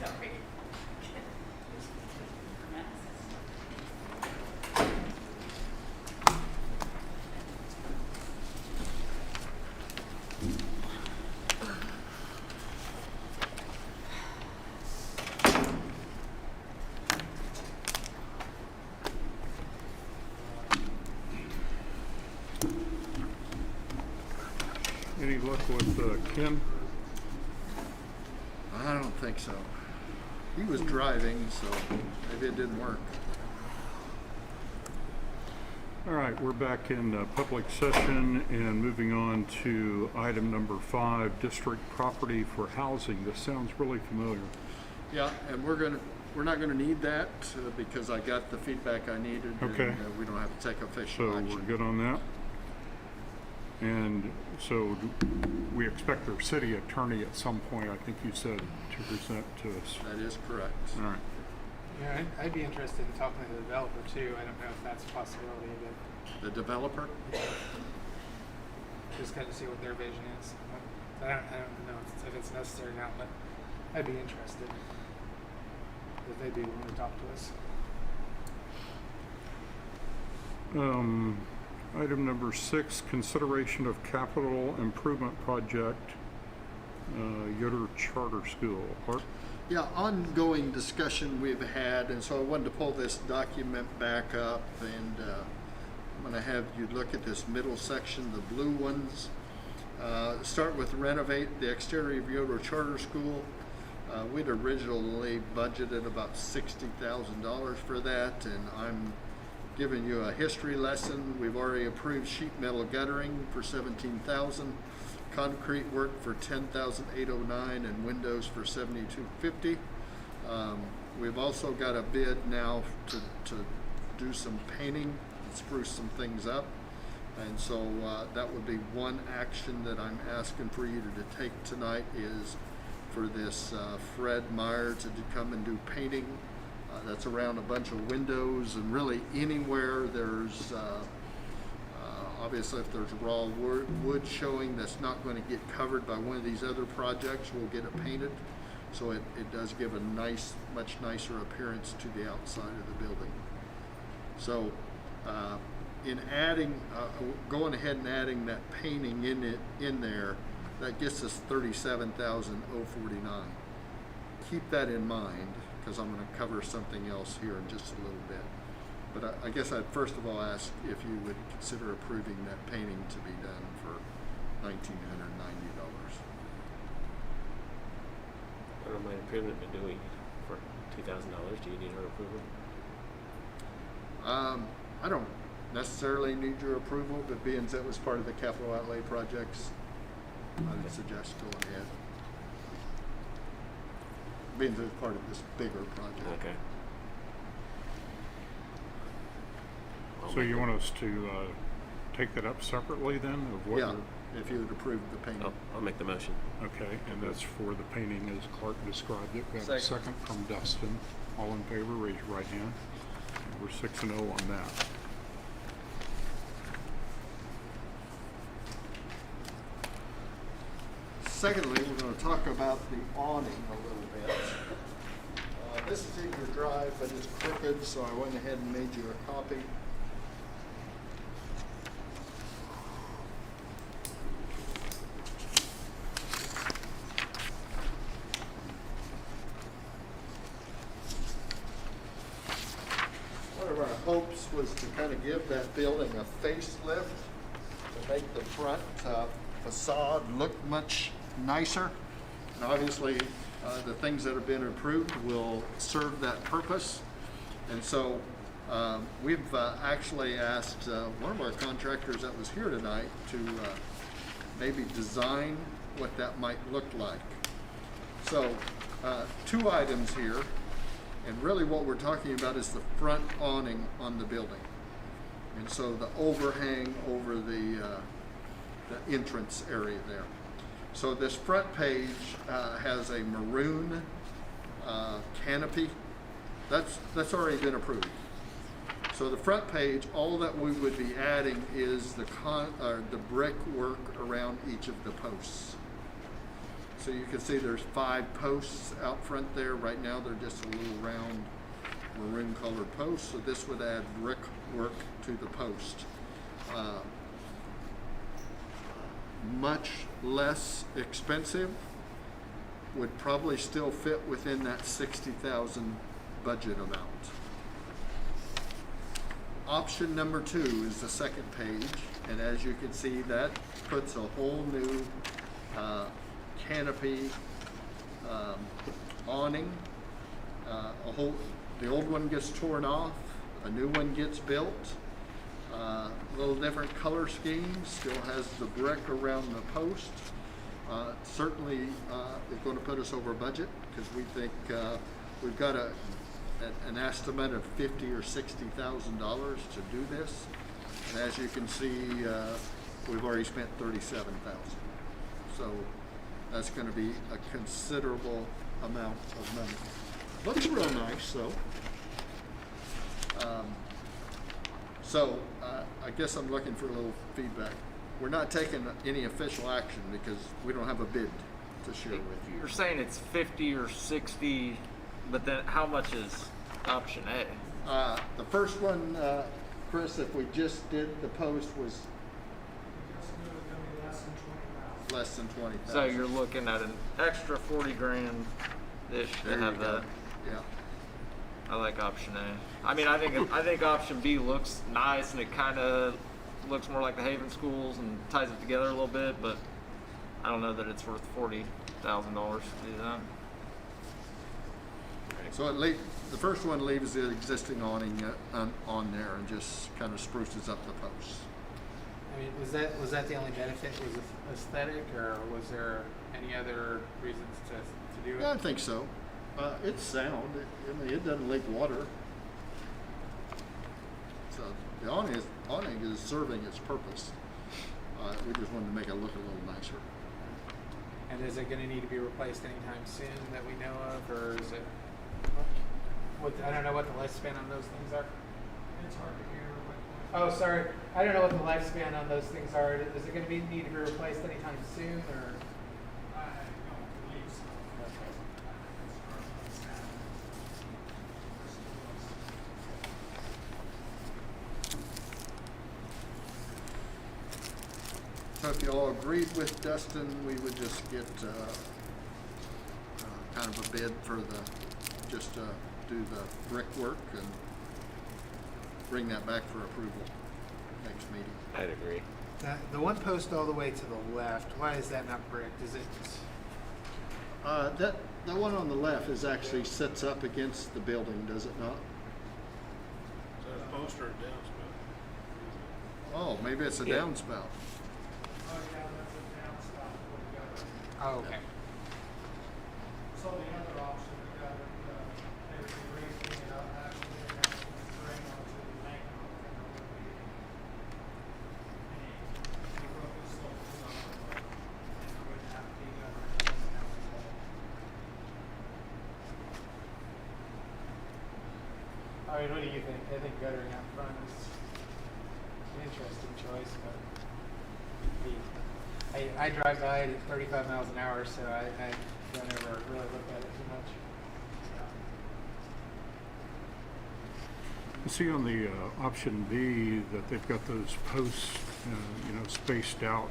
Sorry. Any luck with Ken? I don't think so. He was driving, so maybe it didn't work. All right, we're back in public session and moving on to item number 5, district property for housing. This sounds really familiar. Yeah, and we're not gonna need that because I got the feedback I needed. Okay. And we don't have to take So official we're action. good on that. And so we expect our city attorney at some point, I think you said, to present to us. That is correct. All right. Yeah, I'd be interested in talking to the developer too. I don't know if that's a possibility, but The developer? just kind of see what their vision is. I don't know if it's necessary now, but I'd be interested if they'd be willing to talk to us. Item number 6, consideration of capital improvement project, Yoder Charter School. Art? Yeah, ongoing discussion we've had, and so I wanted to pull this document back up, and I'm going to have you look at this middle section, the blue ones. Start with renovate the exterior of Yoder Charter School. We'd originally budgeted about $60,000 for that, and I'm giving you a history lesson. We've already approved sheet metal guttering for $17,000, concrete work for $10,809, and windows for $7,250. We've also got a bid now to do some painting and spruce some things up, and so that would be one action that I'm asking for you to take tonight, is for this Fred Meyer to come and do painting. That's around a bunch of windows, and really anywhere there's, obviously if there's raw wood showing that's not going to get covered by one of these other projects, we'll get it painted. So it does give a nice, much nicer appearance to the outside of the building. So in adding, going ahead and adding that painting in there, that gets us $37,049. Keep that in mind, because I'm going to cover something else here in just a little bit. But I guess I'd first of all ask if you would consider approving that painting to be done for $1,990. I don't mind improvement, but do we, for $2,000, do you need our approval? I don't necessarily need your approval, but being that was part of the capital outlay projects, I would suggest going ahead. Being that it's part of this bigger project. Okay. So you want us to take that up separately then? Of what Yeah, if you would approve the painting. I'll make the motion. Okay, and that's for the painting as Clark described it. We have a Second. second from Dustin. All in favor, raise your right hand. We're 6-0 on that. Secondly, we're going to talk about the awning a little bit. This is in your drive, but it's crooked, so I went ahead and made you a copy. One of our hopes was to kind of give that building a facelift, to make the front facade look much nicer. And obviously, the things that have been approved will serve that purpose. And so we've actually asked one of our contractors that was here tonight to maybe design what that might look like. So 2 items here, and really what we're talking about is the front awning on the building. And so the overhang over the entrance area there. So this front page has a maroon canopy. That's already been approved. So the front page, all that we would be adding is the brick work around each of the posts. So you can see there's 5 posts out front there. Right now they're just a little round maroon colored posts. So this would add brick work to the post. Much less expensive, would probably still fit within that 60,000 budget amount. Option number 2 is the second page, and as you can see, that puts a whole new canopy awning. The old one gets torn off, a new one gets built. A little different color scheme, still has the brick around the post. Certainly is going to put us over budget because we think we've got an estimate of $50,000 or $60,000 to do this. And as you can see, we've already spent $37,000. So that's going to be a considerable amount of money. Looks real nice, though. So I guess I'm looking for a little feedback. We're not taking any official action because we don't have a bid to share with you. You're saying it's 50 or 60, but then how much is option A? The first one, Chris, if we just did the post, was Just knew it was gonna be less than 20,000. less than 20,000. So you're looking at an extra 40 grand ish to There you have go. that. Yeah. I like option A. I mean, I think option B looks nice and it kind of looks more like the Haven schools and ties it together a little bit, but I don't know that it's worth $40,000 to do that. So the first one leaves the existing awning on there and just kind of spruces up the posts. I mean, was that the only benefit? Was it aesthetic, or was there any other reasons to do it? Yeah, I think so. It's sound. I mean, it doesn't leak water. So the awning is serving its purpose. We just wanted to make it look a little nicer. And is it going to need to be replaced anytime soon that we know of, or is it? I don't know what the lifespan on those things are. It's hard to hear Oh, sorry. I don't know what the lifespan on those things are. Is it going to need to be replaced anytime soon, or? I don't believe so. So if you all agreed with Dustin, we would just get kind of a bid for just do the brickwork and bring that back for approval next meeting. I'd agree. The one post all the way to the left, why is that not bricked? Is it? That one on the left is actually sits up against the building, does it not? Is that a poster or downspout? Oh, maybe it's a Yeah. downspout. Oh, yeah, that's a downspout. What we got right now. Oh, okay. So the other option, we got, they would be raising it up, actually, they have to drain onto the bank, and there would be any roof slopes on it, and it wouldn't have to be guttering down the wall. I mean, what do you think? I think guttering out front is an interesting choice, but I drive by it at 35 miles an hour, so I don't ever really look at it too much. You see on the option B that they've got those posts, spaced out.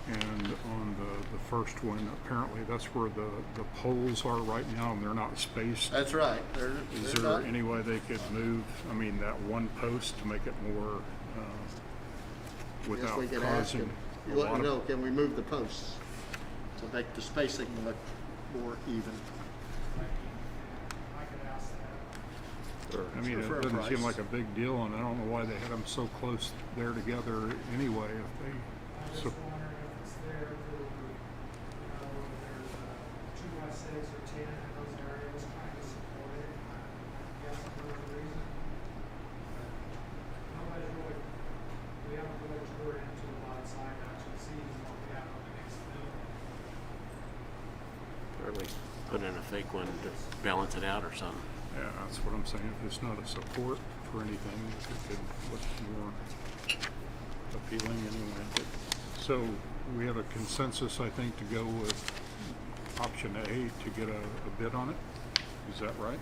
And on the first one, apparently that's where the poles are right now, and they're not spaced. That's right. Is They're there not- any way they could move, that one post to make it more, Yes, without we could ask causing him. a You let lot me know, of... can we move the posts to make the spacing look more even? I could ask that. Or, It for a doesn't seem price. like a big deal, and I don't know why they had them so close there together anyway, if I'm they... just So, wondering if it's there for, there's 2x6 or 10 in those areas trying to support it. I'm guessing for a reason. But nobody's really, we haven't really toured into a lot of side actually seeing what we have on the next building. or at least put in a fake one to balance it out or something. yeah, that's what I'm saying. If it's not a support for anything, it could look more appealing anyway. So we have a consensus, I think, to go with option A to get a bid on it. Is that right?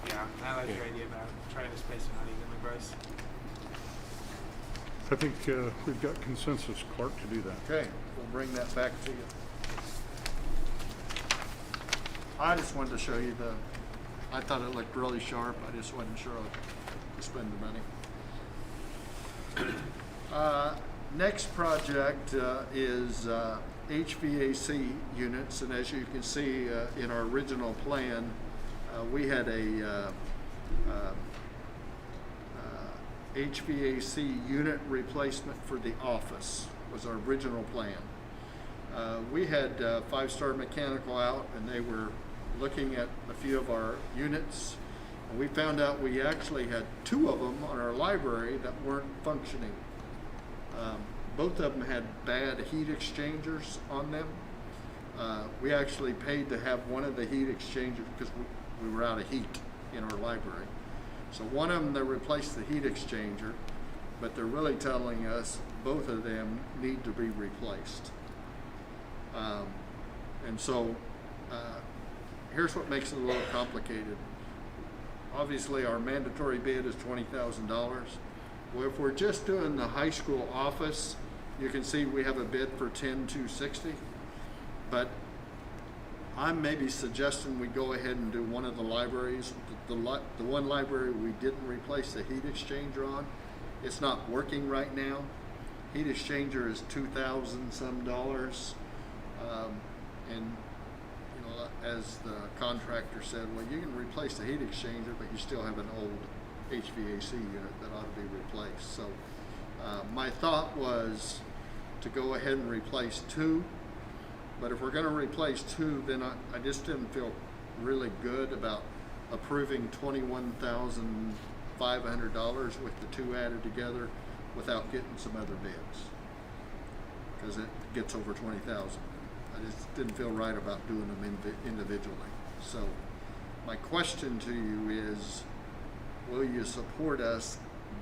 Yeah, I like Yeah. your idea about trying to space them out evenly, Bryce. I think we've got consensus, Clark, to do that. Okay, we'll bring that back to you. I just wanted to show you I thought it looked really sharp. I just wasn't sure to spend the money. Next project is HVAC units, and as you can see in our original plan, we had a HVAC unit replacement for the office was our original plan. We had Five Star Mechanical out, and they were looking at a few of our units, and we found out we actually had 2 of them on our library that weren't functioning. Both of them had bad heat exchangers on them. We actually paid to have one of the heat exchangers because we were out of heat in our library. So one of them, they replaced the heat exchanger, but they're really telling us both of them need to be replaced. And so here's what makes it a little complicated. Obviously, our mandatory bid is $20,000. Well, if we're just doing the high school office, you can see we have a bid for $10,260. But I'm maybe suggesting we go ahead and do one of the libraries. The one library we didn't replace the heat exchanger on, it's not working right now. Heat exchanger is $2,000 some dollars. And you know, as the contractor said, well, you can replace the heat exchanger, but you still have an old HVAC unit that ought to be replaced. So my thought was to go ahead and replace 2. But if we're going to replace 2, then I just didn't feel really good about approving $21,500 with the 2 added together without getting some other bids, because it gets over $20,000. I just didn't feel right about doing them individually. So my question to you is, will you support us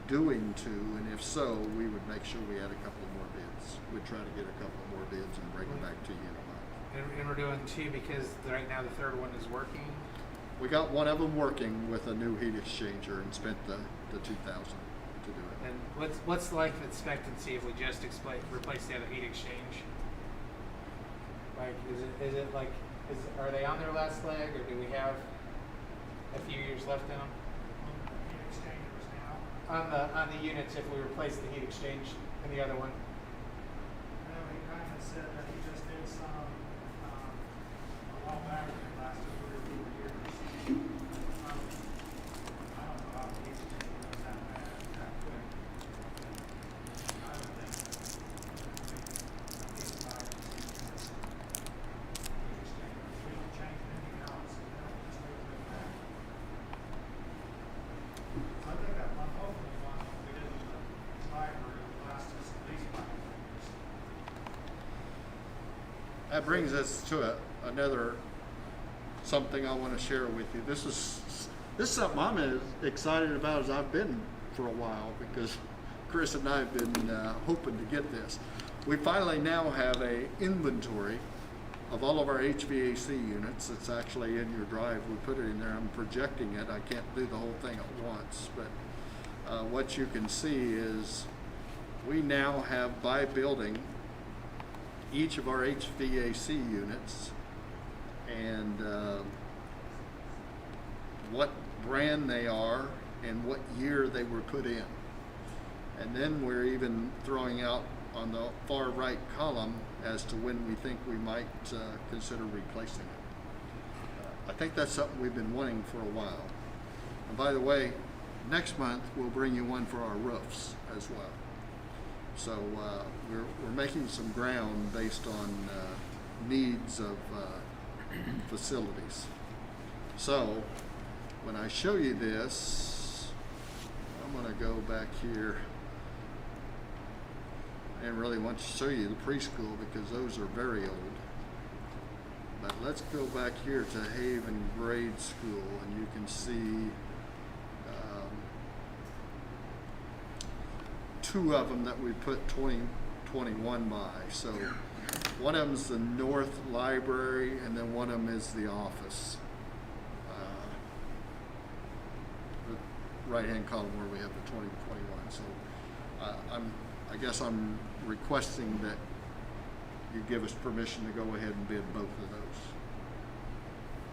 doing 2? And if so, we would make sure we had a couple more bids. We'd try to get a couple more bids and bring them back to you in a month. And we're doing 2 because right now the third one is working. We got one of them working with a new heat exchanger and spent the $2,000 to do it. And what's the life expectancy if we just replace the other heat exchange? Like, are they on their last leg, or do we have a few years left in them? Heat exchangers now. On the units, if we replace the heat exchange in the other one. Well, he kind of said that he just did some, a while back, it lasted 3 or 4 years. I don't know how the heat exchanger was that bad, that quick. I would think, at least 5 or 6 years. Heat exchangers, we don't change anything else, we don't just leave it at that. I think that one, hopefully one, we did in the library, will last us at least 5 years. That brings us to another something I want to share with you. This is something I'm as excited about as I've been for a while, because Chris and I have been hoping to get this. We finally now have a inventory of all of our HVAC units. It's actually in your drive. We put it in there. I'm projecting it. I can't do the whole thing at once, but what you can see is we now have, by building, each of our HVAC units and what brand they are and what year they were put in. And then we're even throwing out on the far right column as to when we think we might consider replacing it. I think that's something we've been wanting for a while. And by the way, next month we'll bring you one for our roofs as well. So we're making some ground based on needs of facilities. So when I show you this, I'm going to go back here and really want to show you the preschool because those are very old. But let's go back here to Haven Grade School, and you can see 2 of them that we put 2021 by. So One of them's the North Library, and then one of them is the office. The right-hand column where we have the 2021. So I guess I'm requesting that you give us permission to go ahead and bid both of those.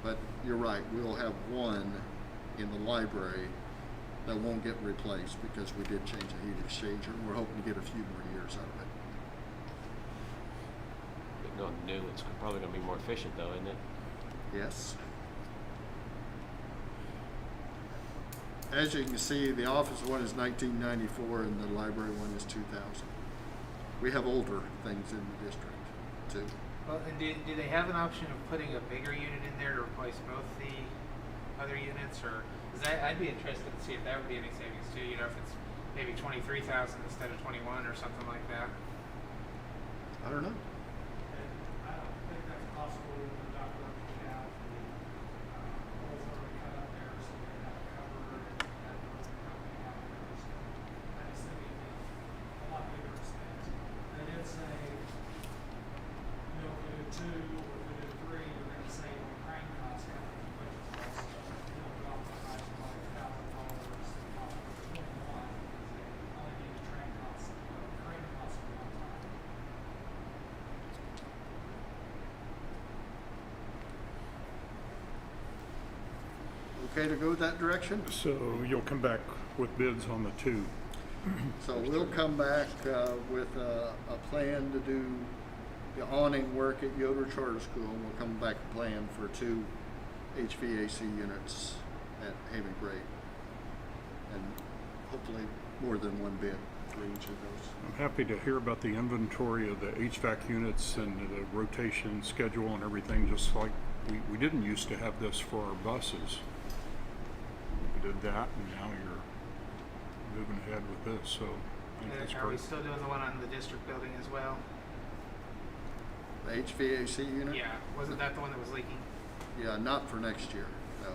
But you're right, we'll have one in the library that won't get replaced because we did change a heat exchanger, and we're hoping to get a few more years out of it. But going new, it's probably going to be more efficient though, isn't it? Yes. As you can see, the office one is 1994 and the library one is 2000. We have older things in the district too. Well, and do they have an option of putting a bigger unit in there to replace both the other units, or? Because I'd be interested to see if that would be any savings too. You know, if it's maybe 23,000 instead of 21 or something like that. I don't know. And I don't think that's possible with the ductwork we have. The holes already cut up there, so we're gonna have to cover it and have another company out there. So I just think it'd be a lot bigger expense. They did say, you know, if we do 2 or if we do 3, we're gonna save on crane costs, which is also, you know, drop the price by $1,000 off of 21 because they only need the crane costs at one time. Okay to go that direction? So you'll come back with bids on the 2. So we'll come back with a plan to do the awning work at Yoder Charter School, and we'll come back a plan for 2 HVAC units at Haven Grade. And hopefully more than one bid for each of those. I'm happy to hear about the inventory of the HVAC units and the rotation schedule and everything, just like we didn't used to have this for our buses. We did that, and now you're moving ahead with this, so I think that's Are we great. still doing the one on the district building as well? The HVAC unit? Yeah. Wasn't that the one that was leaking? Yeah, not for next year, no.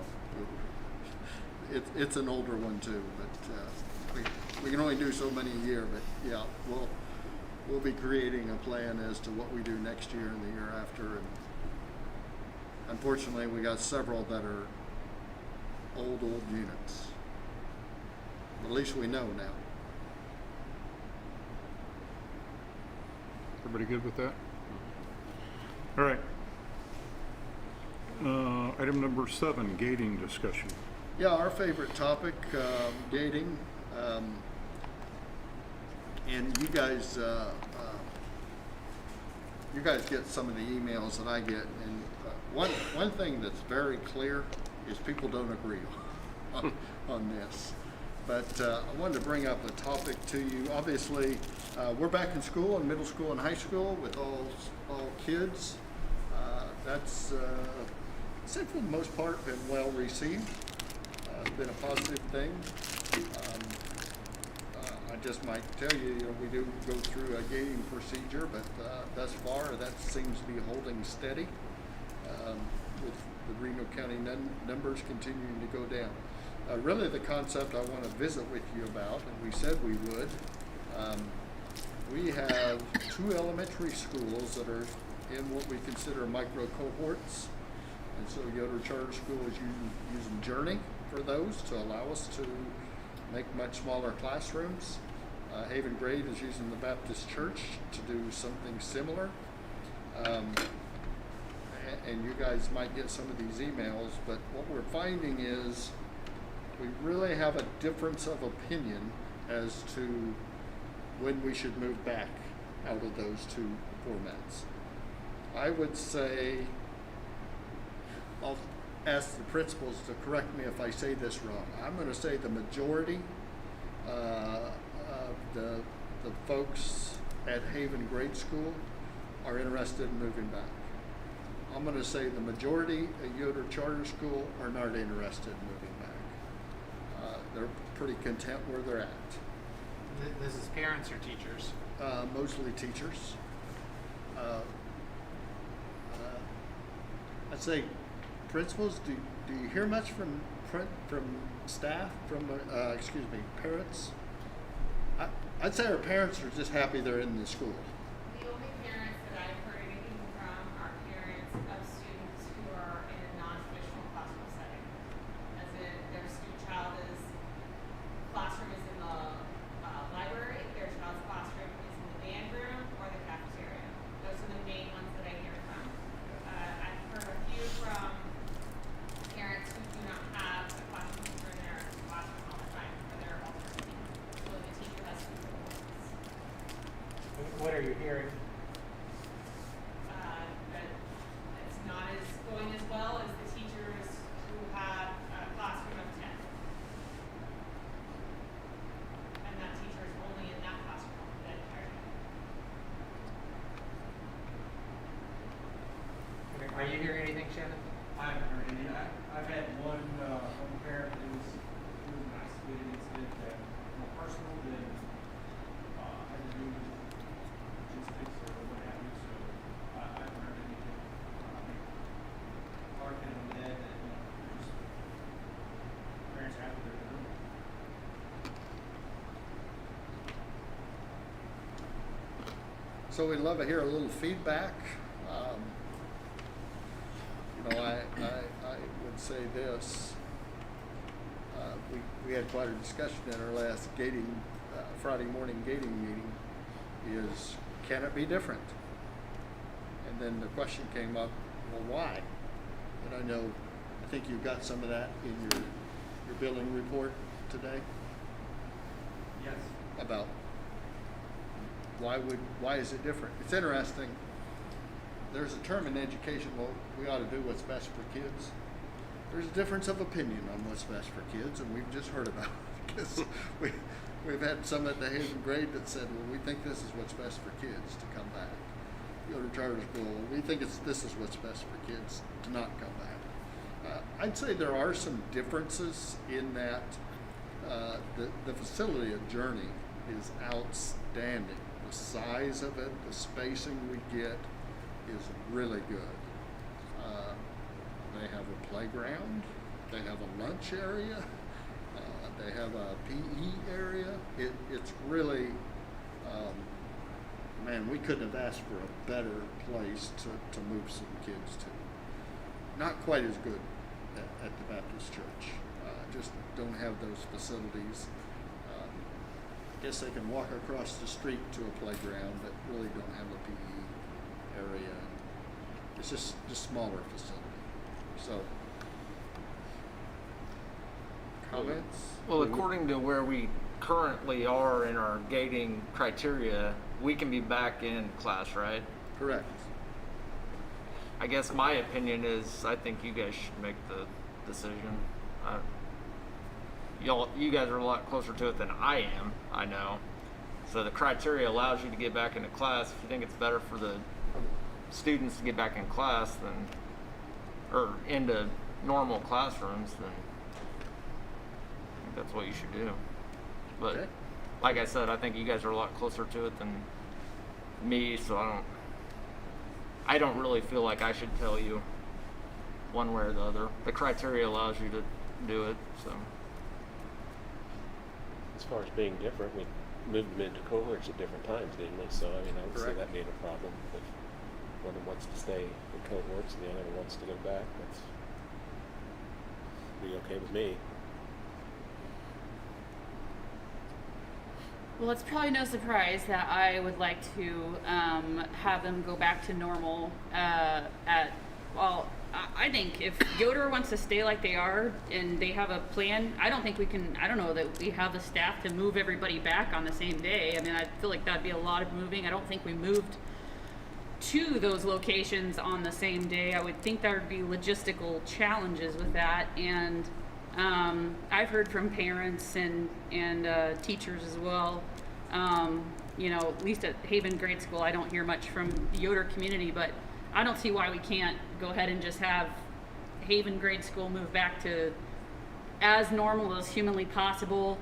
It's an older one too, but we can only do so many a year, but yeah, we'll be creating a plan as to what we do next year and the year after. And unfortunately, we got several that are old units. At least we know now. Everybody good with that? All right. Item number 7, gating discussion. Yeah, our favorite topic, gating. And you guys get some of the emails that I get, and one thing that's very clear is people don't agree on this. But I wanted to bring up a topic to you. Obviously, we're back in school, in middle school and high school, with all kids. That's, I'd say for the most part, been well received. It's been a positive thing. I just might tell you, we do go through a gating procedure, but thus far that seems to be holding steady with the Reno County numbers continuing to go down. Really the concept I want to visit with you about, and we said we would, we have 2 elementary schools that are in what we consider micro cohorts. And so Yoder Charter School is using Journey for those to allow us to make much smaller classrooms. Haven Grade is using the Baptist Church to do something similar. And you guys might get some of these emails, but what we're finding is we really have a difference of opinion as to when we should move back out of those 2 formats. I would say, I'll ask the principals to correct me if I say this wrong. I'm going to say the majority of the folks at Haven Grade School are interested in moving back. I'm going to say the majority at Yoder Charter School are not interested in moving back. They're pretty content where they're at. This is parents or teachers? Mostly teachers. I'd say principals, do you hear much from staff, parents? I'd say our parents are just happy they're in the school. The only parents that I've heard anything What are you hearing? That it's not as going as well as the teachers who have a classroom of 10. And that teacher is only in that classroom the entire day. Are you hearing anything, Shannon? I haven't heard any. I've had one parent that was an isolated incident that more personal than had to do with logistics or what have you. So I haven't heard anything. Hard kind of dead that just parents have their own. So we'd love to hear a little feedback. I would say this. We had quite a discussion at our last Friday morning gating meeting, is can it be different? And then the question came up, well, why? And I think you got some of that in your billing report today Yes. about why is it different? It's interesting. There's a term in education, well, we ought to do what's best for kids. There's a difference of opinion on what's best for kids, and we've just heard about it because we've had some at the Haven grade that said, well, we think this is what's best for kids to come back. Go to charter school, we think this is what's best for kids to not come back. I'd say there are some differences in that the facility at Journey is outstanding. The size of it, the spacing we get is really good. They have a playground, they have a lunch area, they have a PE area. It's really, man, we couldn't have asked for a better place to move some kids to. Not quite as good at the Baptist Church. Just don't have those facilities. I guess they can walk across the street to a playground, but really don't have a PE area. It's just smaller facility. So, comments? Well, according to where we currently are in our gating criteria, we can be back in class, right? Correct. I guess my opinion is I think you guys should make the decision. You guys are a lot closer to it than I am, I know. So the criteria allows you to get back into class. If you think it's better for the students to get back in class or into normal classrooms, then I think that's what you should do. But Okay. like I said, I think you guys are a lot closer to it than me, so I don't really feel like I should tell you one way or the other. The criteria allows you to do it, so. As far as being different, we moved them into cohorts at different times, didn't we? So, I mean, I don't see Correct. that being a problem. If one of them wants to stay in cohorts and the other one wants to go back, that's be okay with me. Well, it's probably no surprise that I would like to have them go back to normal I think if Yoder wants to stay like they are and they have a plan, I don't know that we have the staff to move everybody back on the same day. I mean, I feel like that'd be a lot of moving. I don't think we moved to those locations on the same day. I would think there would be logistical challenges with that. And I've heard from parents and teachers as well. At least at Haven Grade School, I don't hear much from the Yoder community, but I don't see why we can't go ahead and just have Haven Grade School move back to as normal as humanly possible,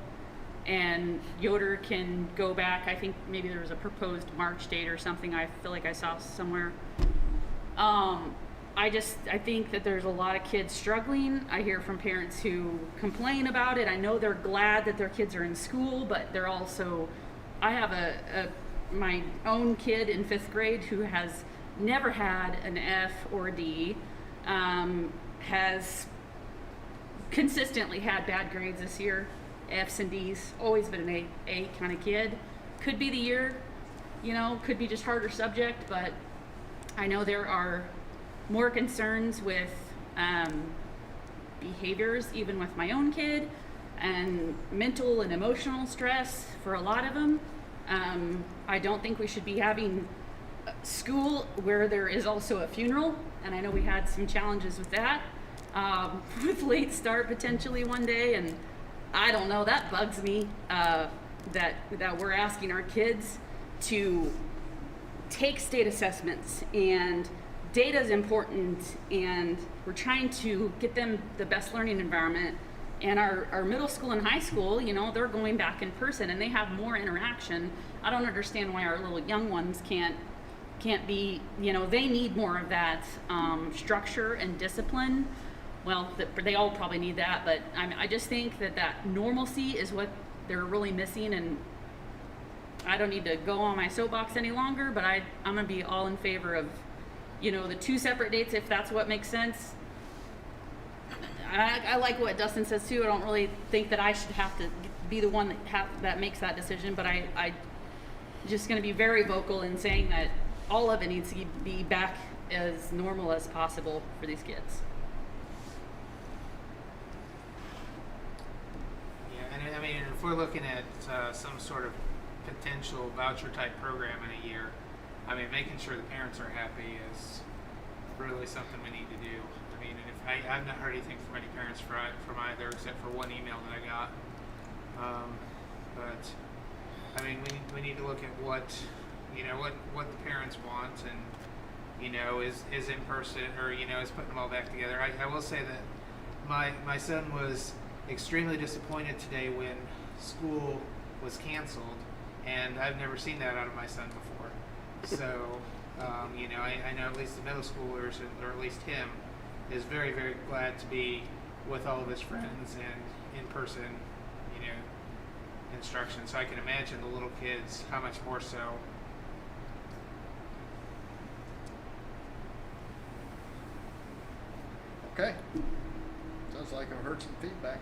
and Yoder can go back. I think maybe there was a proposed March date or something. I feel like I saw somewhere. I think that there's a lot of kids struggling. I hear from parents who complain about it. I know they're glad that their kids are in school, but they're also, I have my own kid in 5th grade who has never had an F or a D, has consistently had bad grades this year, F's and D's, always been an A kind of kid. Could be the year, could be just harder subject, but I know there are more concerns with behaviors, even with my own kid, and mental and emotional stress for a lot of them. I don't think we should be having school where there is also a funeral, and I know we had some challenges with that, with late start potentially one day, and I don't know, that bugs me, that we're asking our kids to take state assessments, and data is important, and we're trying to get them the best learning environment. And our middle school and high school, you know, they're going back in person and they have more interaction. I don't understand why our little young ones can't be, you know, they need more of that structure and discipline. Well, they all probably need that, but I just think that normalcy is what they're really missing, and I don't need to go on my soapbox any longer, but I'm gonna be all in favor of, you know, the 2 separate dates if that's what makes sense. I like what Dustin says too. I don't really think that I should have to be the one that makes that decision, but I just going to be very vocal in saying that all of it needs to be back as normal as possible for these kids. Yeah, and I mean, if we're looking at some sort of potential voucher type program in a year, I mean, making sure the parents are happy is really something we need to do. I mean, I've not heard anything from any parents from either, except for one email that I got. But I mean, we need to look at what the parents want, and you know, is in person, or you know, is putting them all back together. I will say that my son was extremely disappointed today when school was canceled, and I've never seen that out of my son before. So you know, I know at least the middle schoolers, or at least him, is very, very glad to be with all of his friends and in person, you know, instruction. So I can imagine the little kids, how much more so. Okay. Sounds like I've heard some feedback.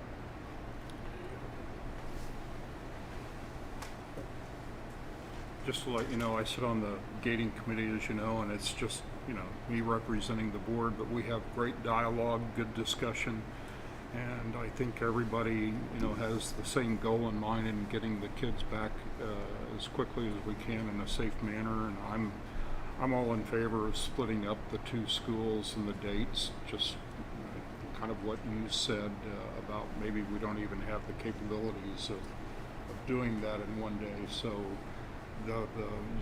Just to let you know, I sit on the gating committee, as you know, and it's just, you know, me representing the board, but we have great dialogue, good discussion, and I think everybody, you know, has the same goal in mind in getting the kids back as quickly as we can in a safe manner, and I'm all in favor of splitting up the 2 schools and the dates, just kind of what you said about maybe we don't even have the capabilities of doing that in one day. So the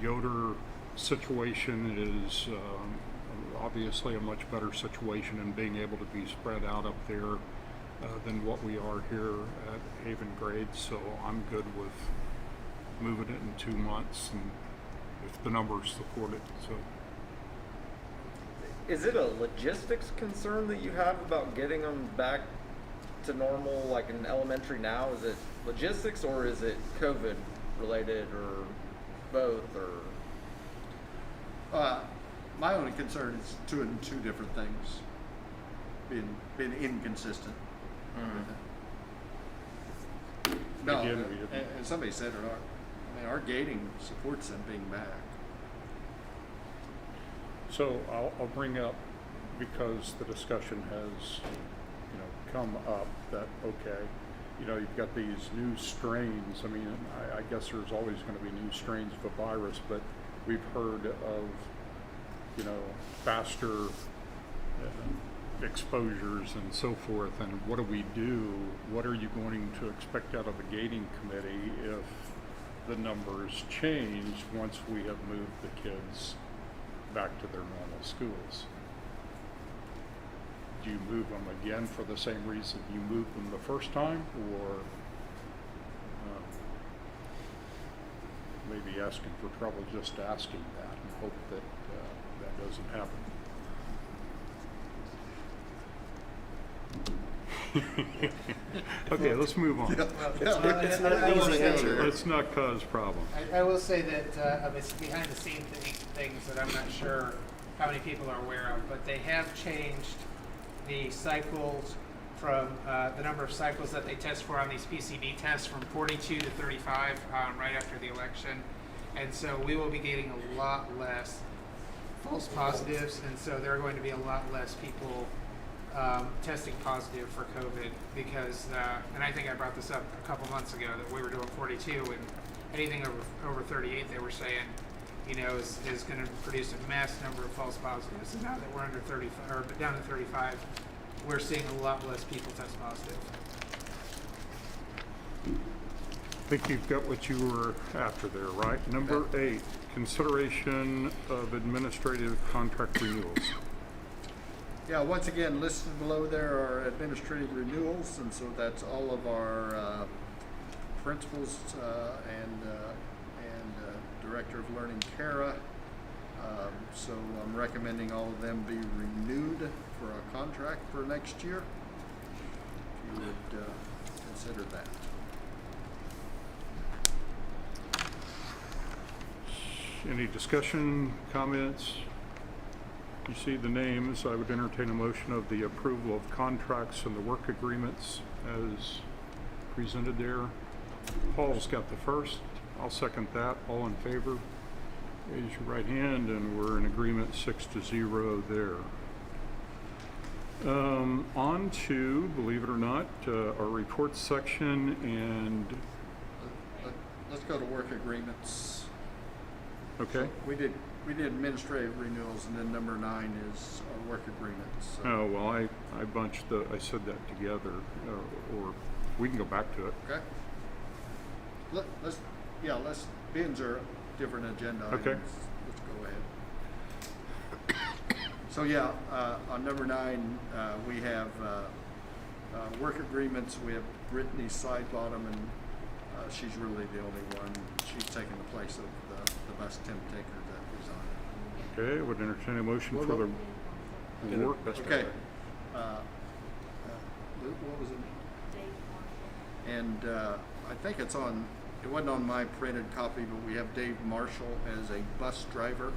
Yoder situation is obviously a much better situation in being able to be spread out up there than what we are here at Haven Grades. So I'm good with moving it in 2 months, and if the numbers support it. So. Is it a logistics concern that you have about getting them back to normal, like in elementary now? Is it logistics, or is it COVID related, or both, or? My only concern is two different things. Being inconsistent. with it. No, Again, and somebody said it. Our gating supports them being back. So I'll bring up, because the discussion has, you know, come up, that okay, you know, you've got these new strains. I mean, I guess there's always going to be new strains of a virus, but we've heard of, you know, faster exposures and so forth. And what do we do? What are you going to expect out of the gating committee if the numbers change once we have moved the kids back to their normal schools? Do you move them again for the same reason you moved them the first time, or maybe asking for trouble just asking that and hope that that doesn't happen? Okay, let's move on. It's not an easy answer. Let's not cause problems. I will say that it's behind the scenes things that I'm not sure how many people are aware of, but they have changed the cycles from the number of cycles that they test for on these PCB tests from 42 to 35 right after the election. And so we will be getting a lot less false positives, and so there are going to be a lot less people testing positive for COVID because, and I think I brought this up a couple months ago, that we were doing 42 and anything over 38, they were saying, you know, is going to produce a mass number of false positives. And now that we're under 35 or down to 35, we're seeing a lot less people test positive. I think you've got what you were after there, right? Number 8, consideration of administrative contract renewals. Yeah, once again, listed below there are administrative renewals, and so that's all of our principals and Director of Learning, Kara. So I'm recommending all of them be renewed for a contract for next year. If you would consider that. Any discussion, comments? You see the names. I would entertain a motion of the approval of contracts and the work agreements as presented there. Paul's got the first. I'll second that. All in favor? Raise your right hand, and we're in agreement 6-0 there. On to, believe it or not, our reports section, and Let's go to work agreements. okay. We did administrative renewals, and then number 9 is our work agreements. So. Oh, well, I bunched I said that together, or we can go back to it. Okay. Let's bins are different agenda Okay. items. Let's go ahead. So yeah, on number 9, we have work agreements. We have Brittany Sidebottom, and she's really the only one. She's taking the place of the bus temp taker that resigned. Okay, would entertain a motion for the work. Okay. What was it? And I think it wasn't on my printed copy, but we have Dave Marshall as a bus driver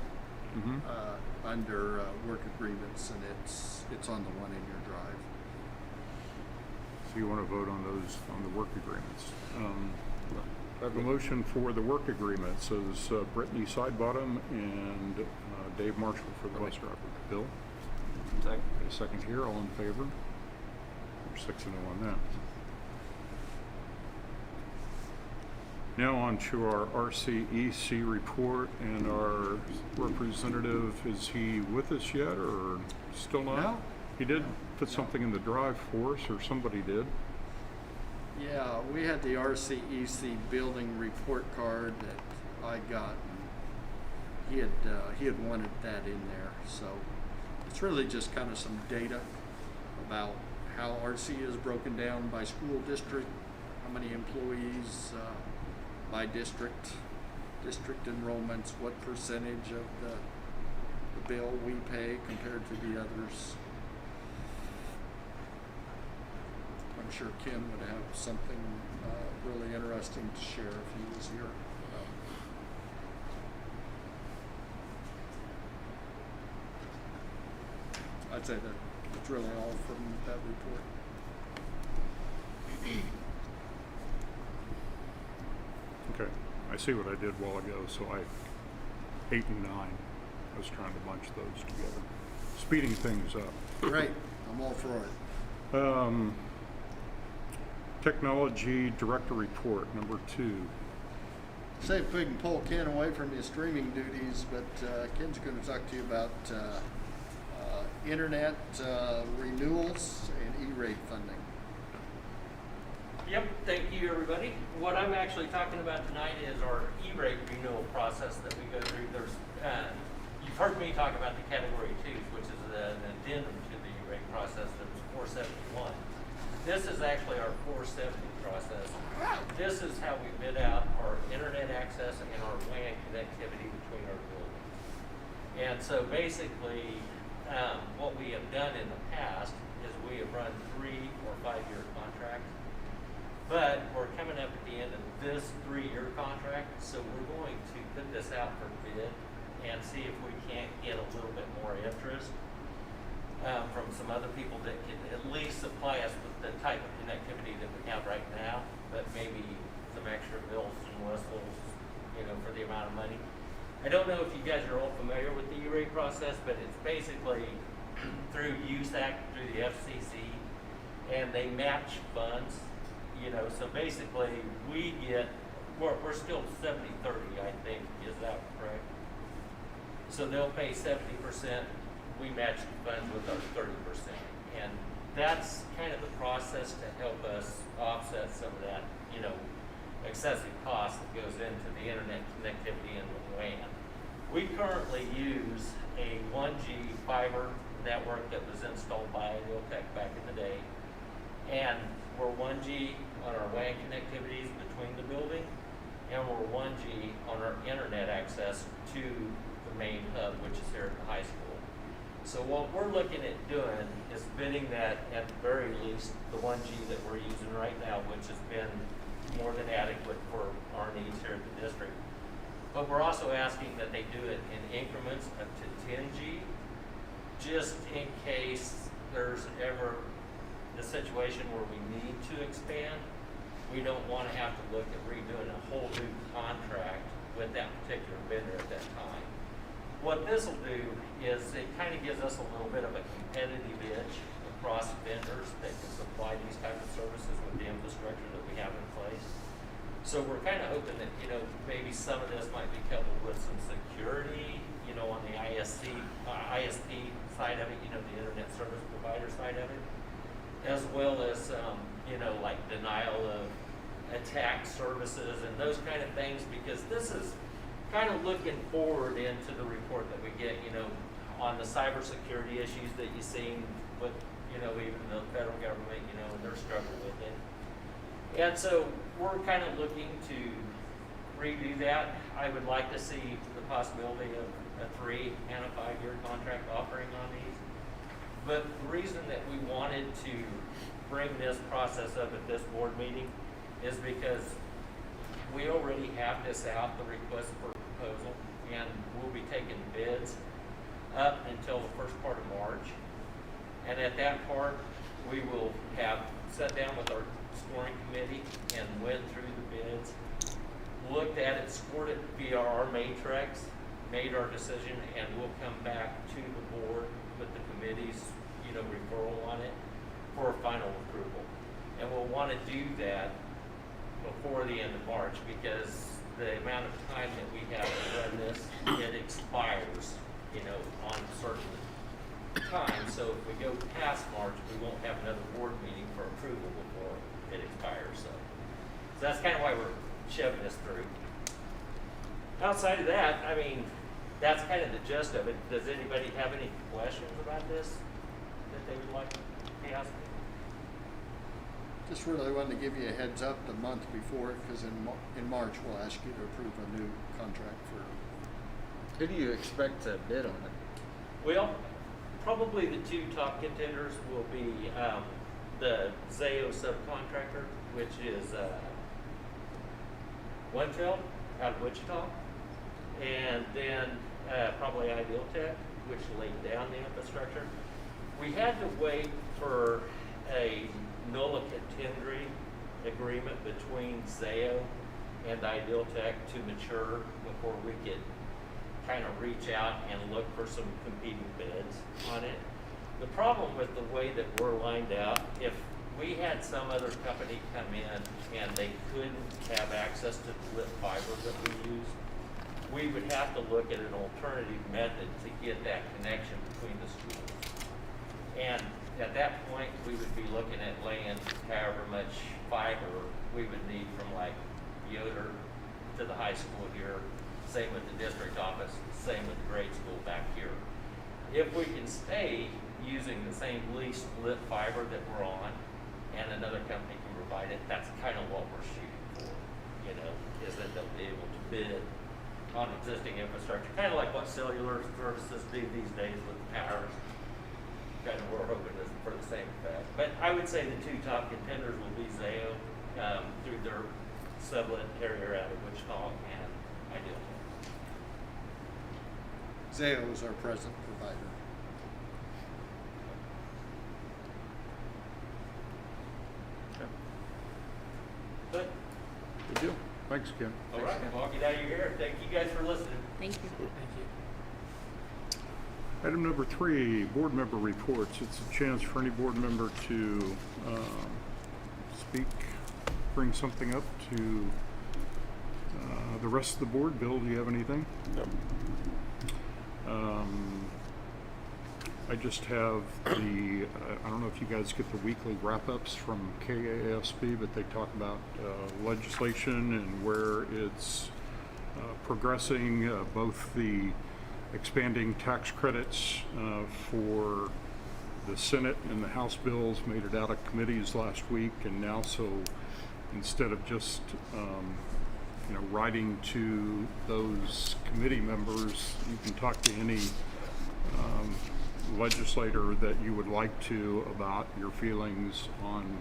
under work agreements, and it's on the one in your drive. So you want to vote on those, on the work agreements. I have a motion for the work agreements as Brittany Sidebottom and Dave Marshall for the bus driver. Bill? Second. Okay, second here, all in favor? We're 6-0 on that. Now on to our RCEC report, and our representative, is he with us yet or still not? No. He did put something in the drive for us, or somebody did. Yeah, we had the RCEC building report card that I got. And he had wanted that in there, so it's really just kind of some data about how RC is broken down by school district, how many employees by district enrollments, what percentage of the bill we pay compared to the others. I'm sure Ken would have something really interesting to share if he was here. I'd say that it's really all from that report. Okay, I see what I did a while ago, so 8 and 9, I was trying to bunch those together. Speeding things up. Great, I'm all for it. Technology Director Report, number 2. See if we can pull Ken away from his streaming duties, but Ken's going to talk to you about internet renewals and E-rate funding. Yep, thank you, everybody. What I'm actually talking about tonight is our E-rate renewal process that we go through. You've heard me talk about the Category 2s, which is an addendum to the E-rate process that was 471. This is actually our 470 process. This is how we bid out our internet access and our WAN connectivity between our buildings. And so basically, what we have done in the past is we have run 3 or 5-year contracts. But we're coming up at the end of this 3-year contract, so we're going to put this out for bid and see if we can't get a little bit more interest from some other people that can at least supply us with the type of connectivity that we have right now, but maybe some extra bells and whistles, for the amount of money. I don't know if you guys are all familiar with the E-rate process, but it's basically through USAC, through the FCC, and they match funds. So basically we're still 70-30, I think, is that correct? So they'll pay 70%, we match the funds with our 30%. And that's kind of the process to help us offset some of that, excessive cost that goes into the internet connectivity and the WAN. We currently use a 1G fiber network that was installed by Adjournment back in the day. And we're 1G on our WAN connectivities between the building, and we're 1G on our internet access to the main hub, which is here at the high school. So what we're looking at doing is bidding that at the very least, the 1G that we're using right now, which has been more than adequate for our needs here at the district. But we're also asking that they do it in increments up to 10G, just in case there's ever the situation where we need to expand. We don't want to have to look at redoing a whole new contract with that particular vendor at that time. What this will do is it kind of gives us a little bit of a competitive edge across vendors that can supply these type of services with the infrastructure that we have in place. So we're kind of hoping that, maybe some of this might be coupled with some security, on the ISP side of it, the internet service provider side of it, as well as, like denial of attack services and those kind of things, because this is kind of looking forward into the report that we get, on the cybersecurity issues that you've seen with, even the federal government, and their struggle with it. And so we're kind of looking to redo that. I would like to see the possibility of a 3 and a 5-year contract offering on these. But the reason that we wanted to bring this process up at this board meeting is because we already have this out, the request for proposal, and we'll be taking bids up until the first part of March. And at that part, we will have sat down with our scoring committee and went through the bids, looked at it, scored it via our matrix, made our decision, and we'll come back to the board with the committee's, referral on it for a final approval. And we'll want to do that before the end of March, because the amount of time that we have to run this, it expires, on certain time. So if we go past March, we won't have another board meeting for approval before it expires. So that's kind of why we're shoving this through. Outside of that, that's kind of the gist of it. Does anybody have any questions about this that they would like to be asking? Just really wanted to give you a heads up the month before, because in March we'll ask you to approve a new contract for. Who do you expect to bid on it? Well, probably the 2 top contenders will be the Zayo subcontractor, which is Winfield out of Wichita, and then probably Ideal Tech, which laid down the infrastructure. We had to wait for a NOLA contendering agreement between Zayo and Ideal Tech to mature before we could kind of reach out and look for some competing bids on it. The problem with the way that we're lined out, if we had some other company come in and they couldn't have access to the lit fiber that we use, we would have to look at an alternative method to get that connection between the schools. And at that point, we would be looking at laying however much fiber we would need from like Yoder to the high school here, same with the district office, same with the grade school back here. If we can stay using the same leased lit fiber that we're on, and another company can provide it, that's kind of what we're shooting for, is that they'll be able to bid on existing infrastructure, kind of like what cellular services do these days with towers. Kind of we're hoping for the same effect. But I would say the 2 top contenders will be Zayo through their sublet carrier out of Wichita and Ideal. Zayo is our present provider. But, Good deal. Thanks, Ken. all right, well, I'll get out of your hair. Thank you guys for listening. Thank you. Thank you. Item number 3, board member reports. It's a chance for any board member to speak, bring something up to The rest of the board, Bill, do you have anything? No. I just have the, I don't know if you guys get the weekly wrap-ups from KASB, but they talk about legislation and where it's progressing, both the expanding tax credits for the Senate and the House bills made it out of committees last week, and now so instead of just writing to those committee members, you can talk to any legislator that you would like to about your feelings on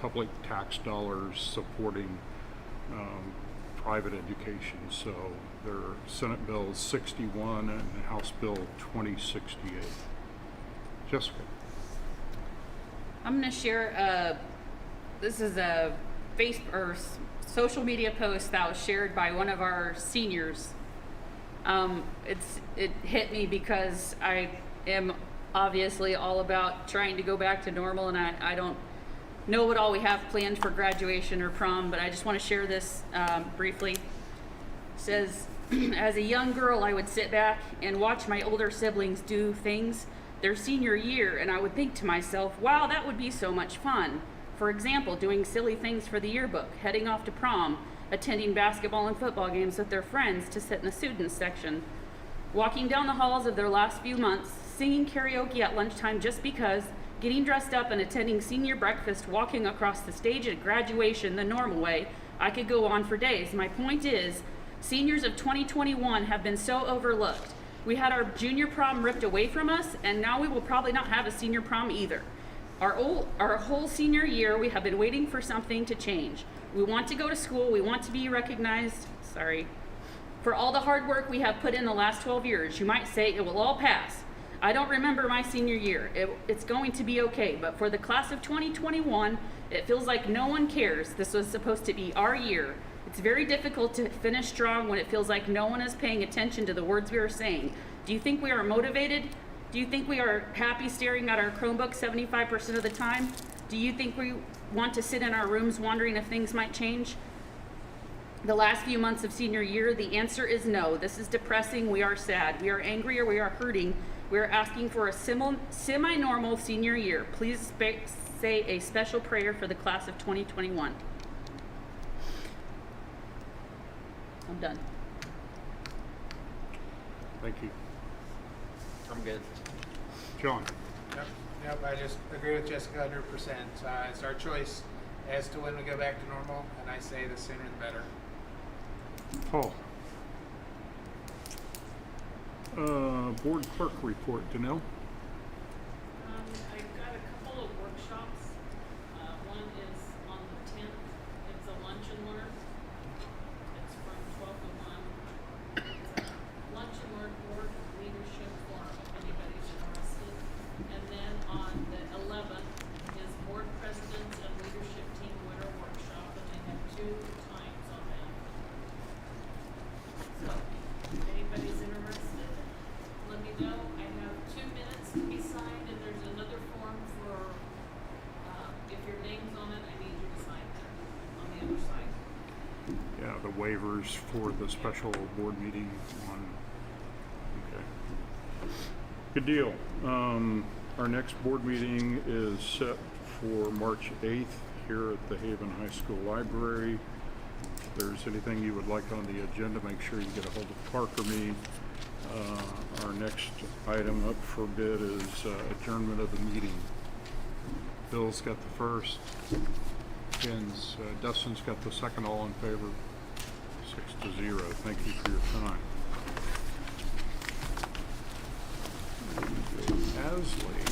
public tax dollars supporting private education. So their Senate Bill 61 and House Bill 2068. Jessica. I'm going to share, this is a social media post that was shared by one of our seniors. It hit me because I am obviously all about trying to go back to normal, and I don't know what all we have planned for graduation or prom, but I just want to share this briefly. It says, as a young girl, I would sit back and watch my older siblings do things their senior year, and I would think to myself, wow, that would be so much fun. For example, doing silly things for the yearbook, heading off to prom, attending basketball and football games with their friends to sit in the students section, walking down the halls of their last few months, singing karaoke at lunchtime just because, getting dressed up and attending senior breakfast, walking across the stage at graduation the normal way. I could go on for days. My point is, seniors of 2021 have been so overlooked. We had our junior prom ripped away from us, and now we will probably not have a senior prom either. Our whole senior year, we have been waiting for something to change. We want to go to school. We want to be recognized, for all the hard work we have put in the last 12 years. You might say it will all pass. I don't remember my senior year. It's going to be okay, but for the class of 2021, it feels like no one cares. This was supposed to be our year. It's very difficult to finish strong when it feels like no one is paying attention to the words we are saying. Do you think we are motivated? Do you think we are happy staring at our Chromebook 75% of the time? Do you think we want to sit in our rooms wondering if things might change? The last few months of senior year, the answer is no. This is depressing. We are sad. We are angry, or we are hurting. We are asking for a semi-normal senior year. Please say a special prayer for the class of 2021. I'm done. Thank you. I'm good. John. Nope, I just agree with Jessica 100%. It's our choice as to when we go back to normal, and I say the sooner the better. Paul. Board clerk report, Danelle. I've got a couple of workshops. One is on the 10th. It's a lunch and learn. It's from 12 to 1. It's a lunch and learn board leadership forum, if anybody's interested. And then on the 11th is board presidents and leadership team winter workshop, and they have 2 times on that. So, if anybody's interested, let me know. I have 2 minutes to be signed, and there's another form for, if your name's on it, I need you to sign that on the other side. Yeah, the waivers for the special board meeting on, okay. Good deal. Our next board meeting is set for March 8th here at the Haven High School Library. If there's anything you would like on the agenda, make sure you get a hold of Clark or me. Our next item up for bid is adjournment of the meeting. Bill's got the first. Dustin's got the second. All in favor? 6-0. Thank you for your time. Asley.